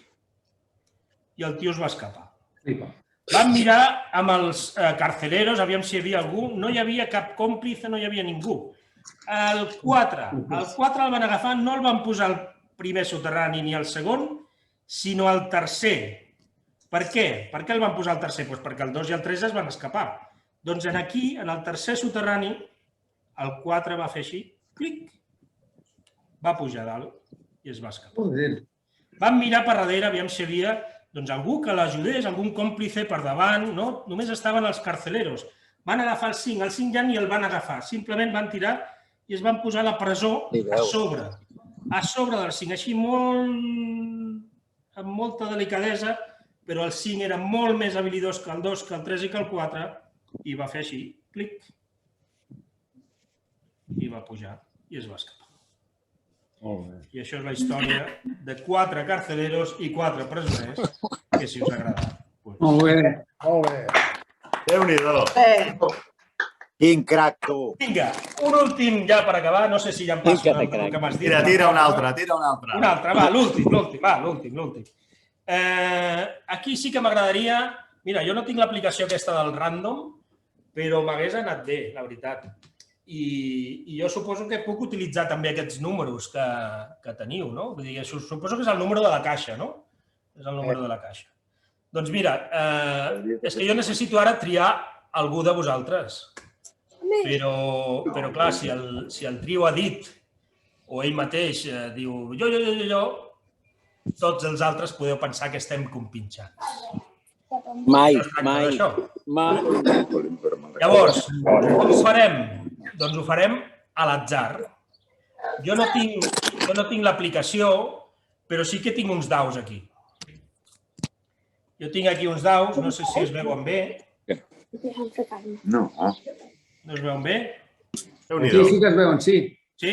i el tio es va escapar. Vam mirar amb els carceleros, aviam si hi havia algú. No hi havia cap còmplice, no hi havia ningú. El 4 el van agafar, no el van posar al primer soterrani ni al segon, sinó al tercer. Per què? Per què el van posar al tercer? Doncs perquè el 2 i el 3 es van escapar. Doncs aquí, en el tercer soterrani, el 4 va fer així, clic, va pujar a dalt i es va escapar. Vam mirar per darrere, aviam si hi havia algú que l'ajudés, algun còmplice per davant, no? Només estaven els carceleros. Van agafar el 5 ja ni el van agafar, simplement van tirar i es van posar a la presó a sobre del 5, així amb molta delicadesa, però el 5 era molt més habilidós que el 2, que el 3 i que el 4, i va fer així, clic, i va pujar i es va escapar. I això és la història de 4 carceleros i 4 presoners, que si us agrada. Molt bé. Déu-n'hi-do. Quin crac, tu. Vinga, un últim ja per acabar, no sé si ja em passo el que m'has dit. Tira un altre. Un altre, va, l'últim. Aquí sí que m'agradaria... Mira, jo no tinc l'aplicació aquesta del random, però m'hagués anat bé, la veritat. I jo suposo que puc utilitzar també aquests números que teniu, no? Vull dir, suposo que és el número de la caixa, no? És el número de la caixa. Doncs mira, és que jo necessito ara triar algú de vosaltres. Però clar, si el trio ha dit, o ell mateix diu jo, tots els altres podeu pensar que estem compinxats. Mai. Llavors, com ho farem? Doncs ho farem a l'atzar. Jo no tinc l'aplicació, però sí que tinc uns daus aquí. Jo tinc aquí uns daus, no sé si es veuen bé. No. No es veuen bé? Sí, sí que es veuen, sí. Sí?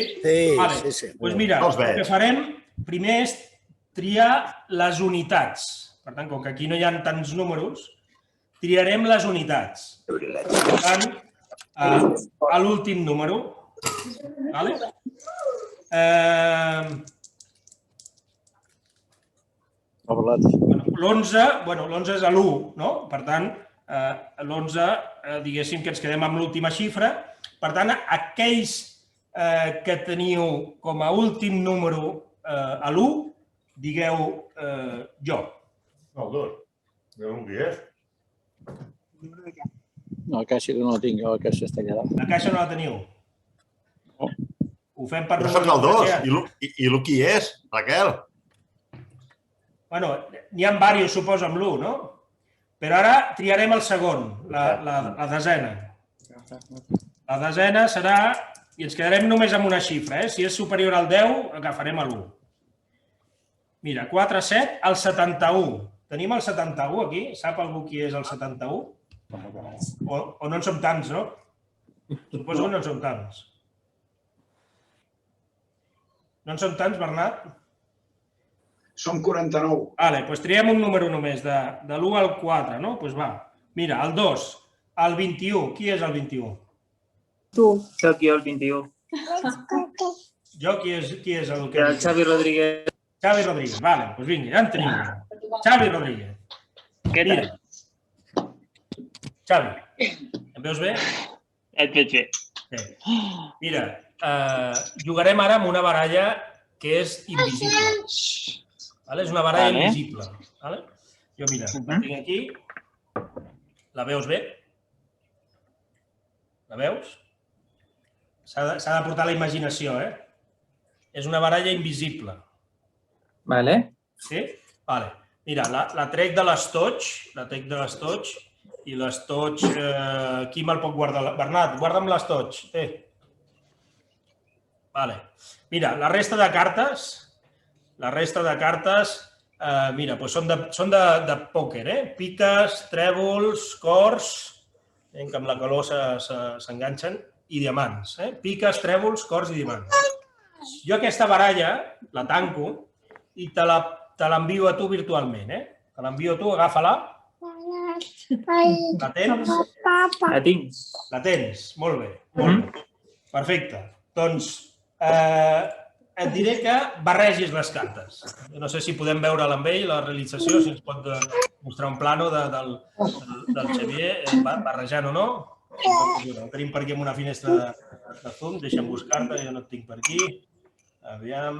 Vale. Doncs mira, el que farem primer és triar les unitats. Per tant, com que aquí no hi ha tants números, triarem les unitats. Per tant, a l'últim número. L'11 és l'1, no? Per tant, l'11, diguéssim que ens quedem amb l'última xifra. Per tant, aquells que teniu com a últim número a l'1, digueu jo. El 2. Digueu qui és. No, la caixa no la tinc, la caixa està allà dalt. La caixa no la teniu? Ho fem per números. Però soc el 2. I l'1 qui és, Raquel? Bueno, n'hi ha diversos, suposo, amb l'1, no? Però ara triarem el segon, la desena. La desena serà... I ens quedarem només amb una xifra. Si és superior al 10, agafarem l'1. Mira, 4, 7, el 71. Tenim el 71 aquí? Sap algú qui és el 71? O no en som tants, no? Suposo que no en som tants. No en som tants, Bernat? Som 49. Vale, doncs triem un número només, de l'1 al 4, no? Doncs va. Mira, el 2, el 21. Qui és el 21? Tu. Soc jo, el 21. Jo, qui és el que... El Xavi Rodríguez. Xavi Rodríguez, vale, doncs vinga, ja en tenim. Xavi Rodríguez. Què tal? Xavi, em veus bé? Et veig bé. Mira, jugarem ara amb una baralla que és invisible. És una baralla invisible. Jo, mira, la tinc aquí. La veus bé? La veus? S'ha de portar la imaginació, És una baralla invisible. Vale. Sí? Vale. Mira, la trec de l'estoig, i l'estoig... Qui me'l pot guardar? Bernat, guarda'm l'estoig. Vale. Mira, la resta de cartes, mira, són de pòquer, Piques, trèvols, cors, que amb la calor s'enganxen, i diamants. Piques, trèvols, cors i diamants. Jo aquesta baralla la tanco i te l'envio a tu virtualment. Te l'envio a tu, agafa-la. La tens? La tinc. La tens, molt bé. Perfecte. Doncs et diré que barregis les cartes. No sé si podem veure'l amb ell, la realització, si ens pot mostrar un plano del Xavier barrejant o no. Ho tenim per aquí amb una finestra de zoom, deixa'm buscar-te, jo no et tinc per aquí. Aviam...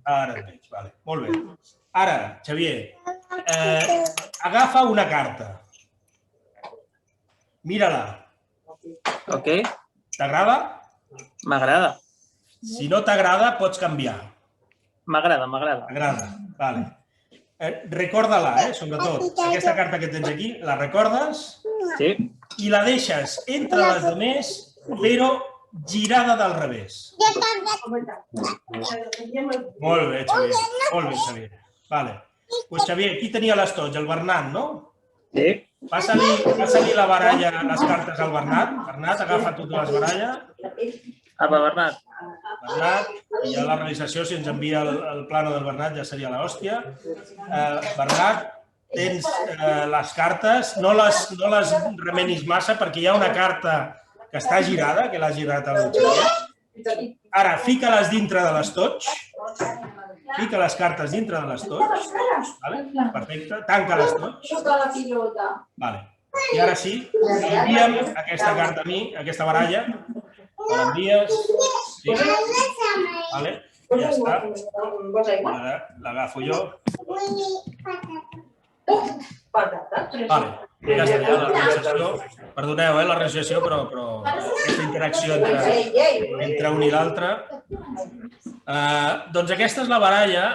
Ara et veig, vale, molt bé. Ara, Xavier, agafa una carta. Mira-la. Ok. T'agrada? M'agrada. Si no t'agrada, pots canviar. M'agrada. T'agrada, vale. Recorda-la, sobretot. Aquesta carta que tens aquí, la recordes? Sí. I la deixes entre les demés, però girada del revés. Molt bé, Xavier. Vale. Doncs, Xavier, qui tenia l'estoig? El Bernat, no? Sí. Passa-li la baralla, les cartes al Bernat. Bernat, agafa totes les baralles. Apa, Bernat. I ja la realització, si ens envia el plano del Bernat, ja seria l'hòstia. Bernat, tens les cartes, no les remenis massa perquè hi ha una carta que està girada, que l'ha girat el Xavier. Ara, fica-les dintre de l'estoig. Fica les cartes dintre de l'estoig. Perfecte. Tanca l'estoig. I ara sí, envia'm aquesta carta a mi, aquesta baralla. L'envies. Sí. Ja està. Ara l'agafo jo. Ja estaria la realització. Perdoneu, la realització, però aquesta interacció entre un i l'altre. Doncs aquesta és la baralla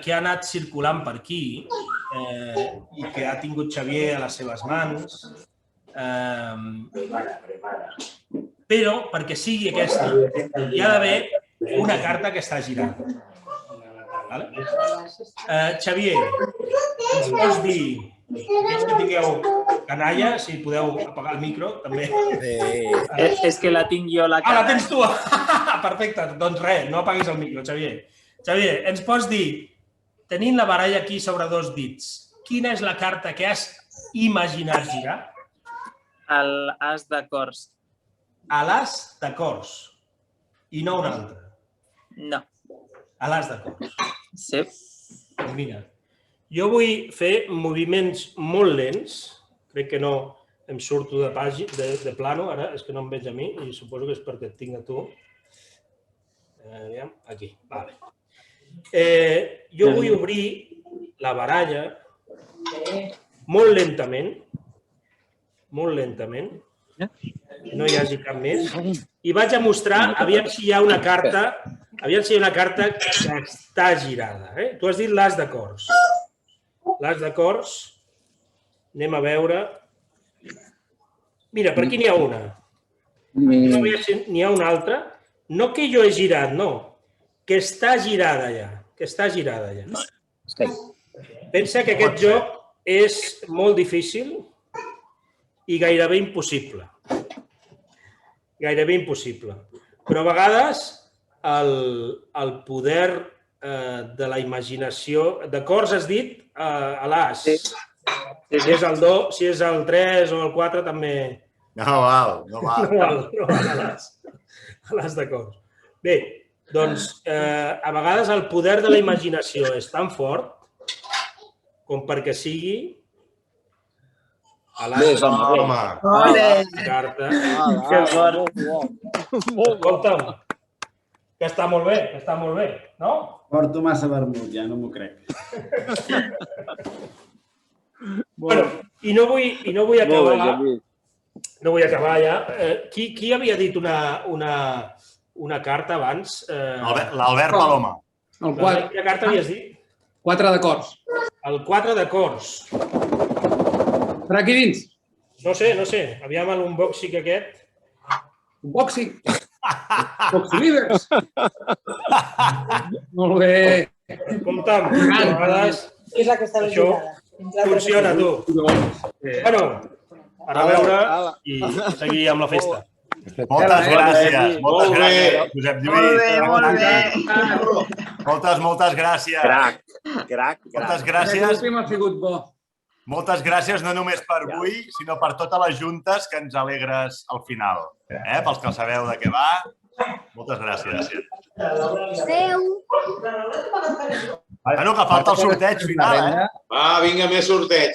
que ha anat circulant per aquí i que ha tingut Xavier a les seves mans. Però, perquè sigui aquesta, hi ha d'haver una carta que està girant. Xavier, ens pots dir, aquells que tingueu canalla, si podeu apagar el micro, també. És que la tinc jo, la Ah, la tens tu! Perfecte, doncs res, no apaguis el micro, Xavier. Xavier, ens pots dir, tenint la baralla aquí sobre 2 dits, quina és la carta que has imaginat girar? L'as de cors. A l'as de cors. I no un altre. No. A l'as de cors. Sí. Mira, jo vull fer moviments molt lents. Crec que no em surto de plano, ara és que no em veig a mi i suposo que és perquè et tinc a tu. Aquí, vale. Jo vull obrir la baralla molt lentament, no hi hagi cap més, i vaig a mostrar, aviam si hi ha una carta que està girada. Tu has dit l'as de cors. L'as de cors, anem a veure. Mira, per aquí n'hi ha una. N'hi ha una altra. No que jo he girat, no. Que està girada ja. Pensa que aquest joc és molt difícil i gairebé impossible. Però a vegades el poder de la imaginació... De cors has dit a l'as. Si és el do, si és el 3 o el 4 també... No val. No val a l'as de cors. Bé, doncs a vegades el poder de la imaginació és tan fort com perquè sigui a l'as de carta. Que fort. Escolta'm, que està molt bé, no? Porto massa vermut, ja no m'ho crec. Bueno, i no vull acabar ja. Qui havia dit una carta abans? L'Albert Paloma. Quina carta havies dit? 4 de cors. El 4 de cors. Per aquí dins. No sé. Aviam l'unboxing aquest. Unboxing. Boxing Livers. Molt bé. Escolta'm, a vegades això funciona, tu. Bueno, a veure i seguir amb la festa. Moltes gràcies, Josep Lluís. Molt bé. Moltes gràcies. Crac. Moltes gràcies. L'últim ha sigut bo. Moltes gràcies no només per avui, sinó per totes les juntes que ens alegres al final. Pels que sabeu de què va, moltes gràcies. Adéu. Bueno, que falta el sorteig final, Va, vinga, més sorteig,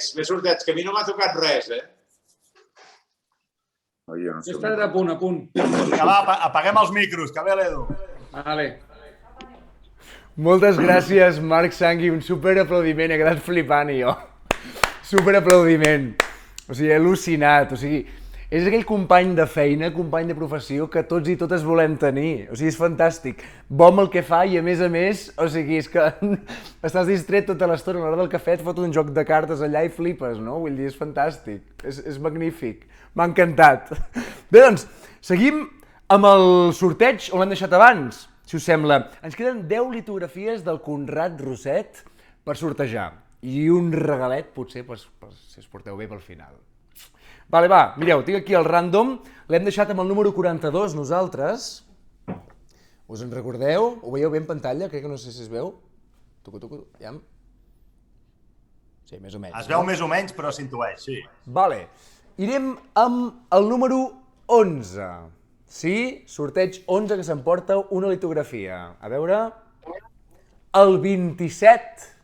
que a mi no m'ha tocat res, Està a punt. Vinga, va, apaguem els micros, que ve l'Edu. Vale. Moltes gràcies, Marc Sangui, un superaplaudiment, he quedat flipant jo. Superaplaudiment. O sigui, he al·lucinat, és aquell company de feina, company de professió que tots i totes volem tenir. O sigui, és fantàstic. Bo amb el que fa i, a més, o sigui, és que estàs distret tota l'estona. A l'hora del cafè et fot un joc de cartes allà i flipes, no? Vull dir, és fantàstic. És magnífic. M'ha encantat. Bé, doncs, seguim amb el sorteig on l'hem deixat abans, si us sembla. Ens queden 10 litografies del Conrad Roset per sortejar. I un regalet, potser, si us porteu bé pel final. Vale, va, mireu, tinc aquí el random, l'hem deixat amb el número 42 nosaltres. Us en recordeu? Ho veieu bé en pantalla? Crec que no sé si es veu. Toco, ja. Sí, més o menys. Es veu més o menys, però s'intueix, sí. Vale, irem amb el número 11. Sí, sorteig 11 que s'emporta una litografia. A veure... El 27.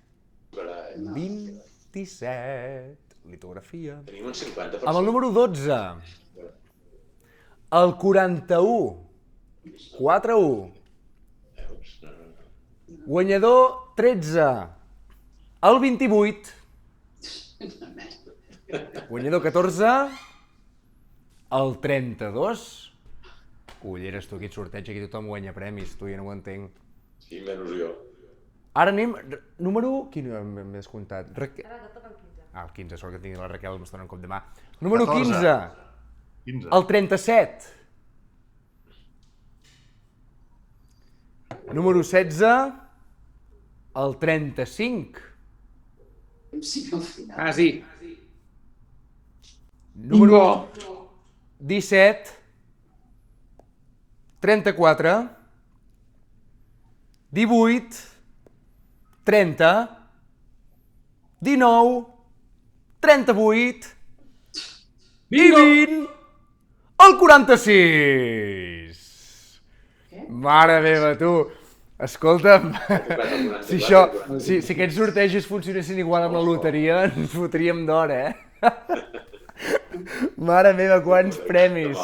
27. Litografia. Tenim un 50%. Amb el número 12. El 41. 4-1. Guanyador 13. El 28. Guanyador 14. El 32. Culleres, tu, aquest sorteig, aquí tothom guanya premis, tu, ja no ho entenc. Sí, menys jo. Ara anem... Número... Quin m'he descomptat? Ara que toca el 15. El 15, sort que tingui la Raquel, m'està un cop de mà. Número 15. El 37. Número 16. el 35. Quasi. Número 17, 34, 18, 30, 19, 38 i 20, el 46. Mare meva, tu. Escolta'm, si aquests sortejos funcionessin igual amb la loteria, ens fotríem d'hora, Mare meva, quants premis.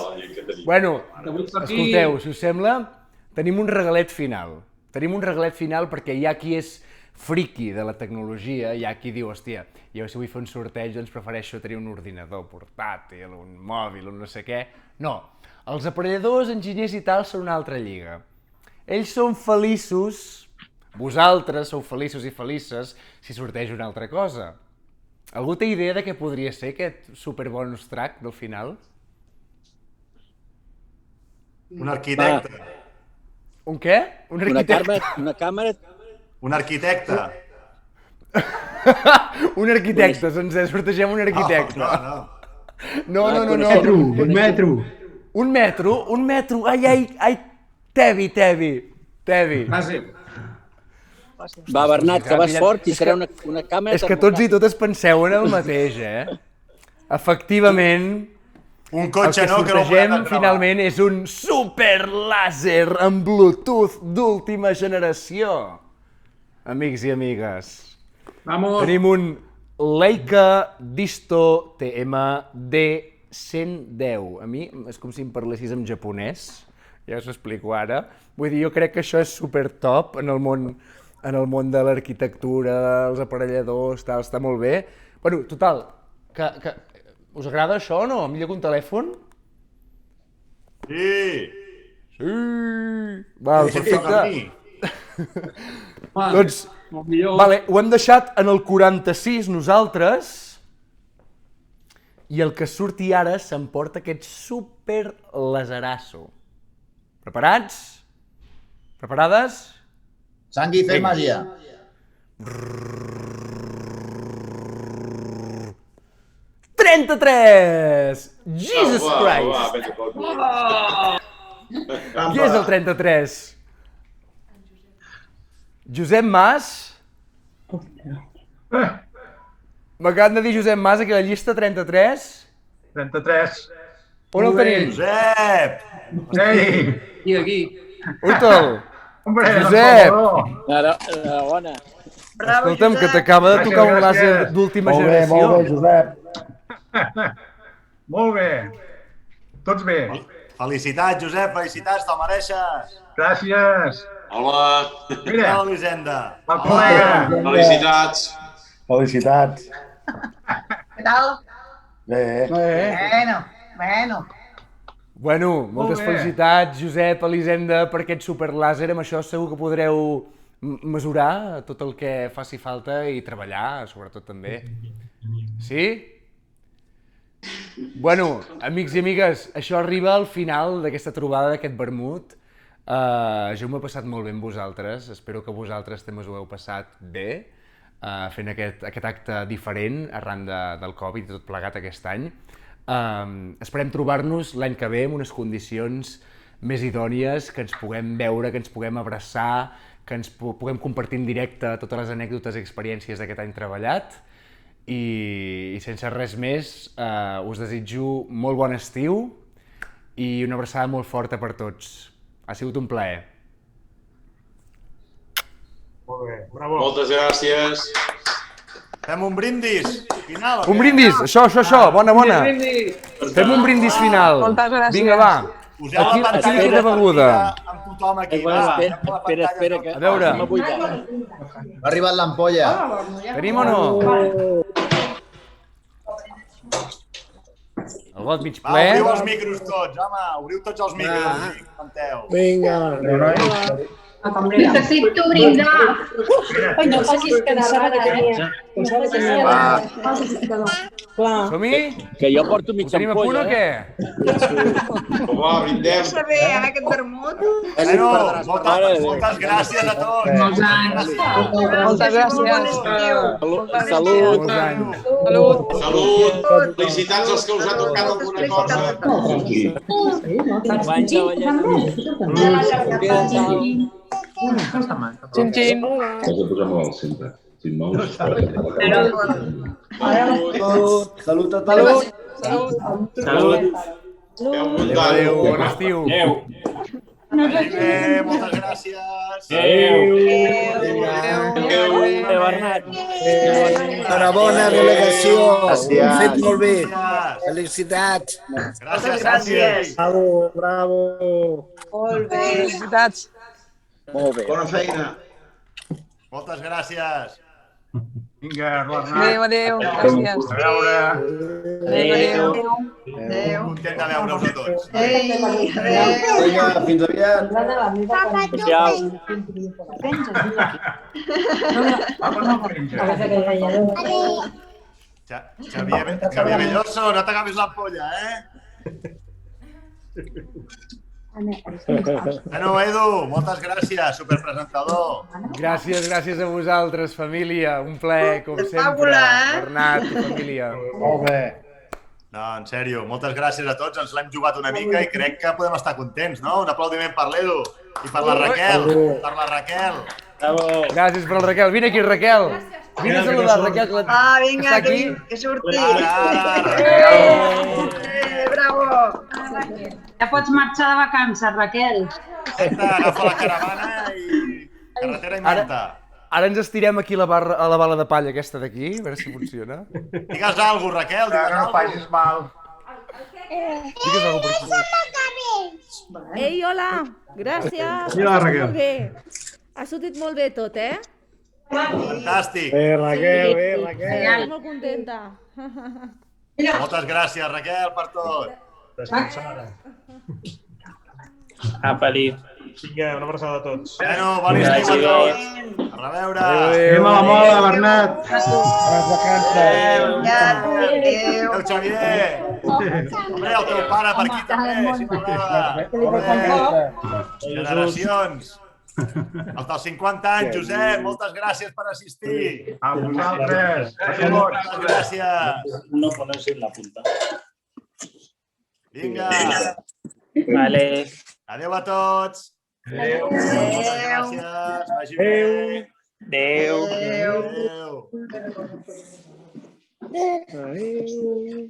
Bueno, escolteu, si us sembla, tenim un regalet final. Tenim un regalet final perquè hi ha qui és friqui de la tecnologia, hi ha qui diu, hòstia, jo si vull fer un sorteig doncs prefereixo tenir un ordinador portàtil, un mòbil, un no sé què. No, els aparelladors, enginyers i tal són una altra lliga. Ells són feliços, vosaltres sou feliços i felices si sorteja una altra cosa. Algú té idea de què podria ser aquest superbonus track del final? Un arquitecte. Un què? Un arquitecte. Una càmera. Un arquitecte. Un arquitecte, sortegem un arquitecte. No. Un metro. Un metro. Ai, Tevi. Va, Bernat, que vas fort i serà una càmera... És que tots i totes penseu en el mateix, Efectivament, un cotxe, el que sortegem finalment és un super làser amb Bluetooth d'última generació. Amics i amigues. Tenim un Leica Disto TM-D110. A mi és com si em parlessis en japonès. Ja us ho explico ara. Vull dir, jo crec que això és super top en el món de l'arquitectura, els aparelladors, tal, està molt bé. Bueno, total, us agrada això o no? Millor que un telèfon? Sí! Val, perfecte. Doncs, ho hem deixat en el 46 nosaltres i el que surti ara s'emporta aquest super laserasso. Preparats? Preparades? Sangui, fes màgia. 33! Jesus Christ! Qui és el 33? Josep Mas? M'acaben de dir Josep Mas aquí a la llista 33? 33. On el tenim? Josep! Aquí. Uita'l! Josep! Enhorabona. Escolta'm, que t'acaba de tocar un làser d'última generació. Molt bé, Josep. Molt bé. Tots bé. Felicitats, Josep, felicitats, te'l mereixes. Gràcies. Hola. Mira. Hola, Elisenda. El col·lega. Felicitats. Felicitats. Què tal? Bé. Bueno. Bueno, moltes felicitats, Josep, Elisenda, per aquest superlàser. Amb això segur que podreu mesurar tot el que faci falta i treballar, sobretot també. Sí? Bueno, amics i amigues, això arriba al final d'aquesta trobada, d'aquest vermut. Jo m'ho he passat molt bé amb vosaltres, espero que vosaltres també us ho heu passat bé, fent aquest acte diferent arran del Covid i tot plegat aquest any. Esperem trobar-nos l'any que ve en unes condicions més idònies, que ens puguem veure, que ens puguem abraçar, que ens puguem compartir en directe totes les anècdotes i experiències d'aquest any treballat. I sense res més, us desitjo molt bon estiu i una abraçada molt forta per tots. Ha sigut un plaer. Molt bé, bravo. Moltes gràcies. Fem un brindis final. Un brindis, això, bona. Fem un brindis final. Moltes gràcies. Vinga, va. Poseu la pantalla de beguda. amb tothom aquí. Espera, que... A veure. Ha arribat l'ampolla. Tenim o no? El got mig ple. Obriu els micros tots, home. Obriu tots els micros. Vinga. Necessito brindar. Ai, no facis cansar la tenia. Som-hi? Que jo porto Ho mitja tenim a punt o ampolla, què? Va, brindem. Deixa bé, aquest vermut. Bueno, moltes gràcies a tots. Molts anys. Moltes gràcies. Salut. Molts anys. Salut. Felicitats als que us ha tocat alguna cosa. Guanys de Vallès. Xin-xin. Has de posar malalt sempre. Si et mous... Salut a tots. Salut. Adéu, bon estiu. Vagi bé, moltes gràcies. Adéu, Bernat. Enhorabona, delegació. Ho hem fet molt bé. Felicitats. Gràcies. Bravo. Molt bé. Felicitats. Molt bé. Bona feina. Moltes gràcies. Vinga, Bernat. Adéu. Gràcies. A veure. Adéu. Content de veure-us a tots. Vinga, fins aviat. Ciao. Xavier Belloso, no t'agafis l'ampolla, Bueno, Edu, moltes gràcies, superpresentador. Gràcies a vosaltres, família. Un plaer, com sempre. Fabula, Bernat i família. Molt bé. No, en sèrio, moltes gràcies a tots. Ens l'hem jugat una mica i crec que podem estar contents, no? Un aplaudiment per l'Edu i per la Raquel. Per la Raquel. Gràcies per la Raquel. Vine aquí, Raquel. Vine a saludar, Raquel, que Vinga, està aquí. que surti. Bravo. Ja pots marxar de vacances, Raquel. Agafa la caravana i carretera i manta. Ara ens estirem aquí a la bala de palla aquesta d'aquí, a veure si funciona. Digues alguna cosa, Raquel. No facis mal. Digues alguna cosa per aquí. Ei, hola, gràcies. Mira, Raquel. Molt bé. Ha sortit molt bé tot, Fantàstic. Raquel, Estic molt contenta. Moltes gràcies, Raquel, per tot. Apa-li. Vinga, una abraçada a tots. Bueno, bon estiu a tots. A reveure. Anem a la mola, Bernat. Adéu, Xavier. Hombre, el teu pare per aquí també, si t'agrada. Generacions. Els dels 50 anys, Josep, moltes gràcies per assistir. A vosaltres. Moltes gràcies. No pones la punta. Vinga. Vale. Adéu a tots. Adéu. Gràcies. Vagi bé. Adéu. Adéu. Adéu.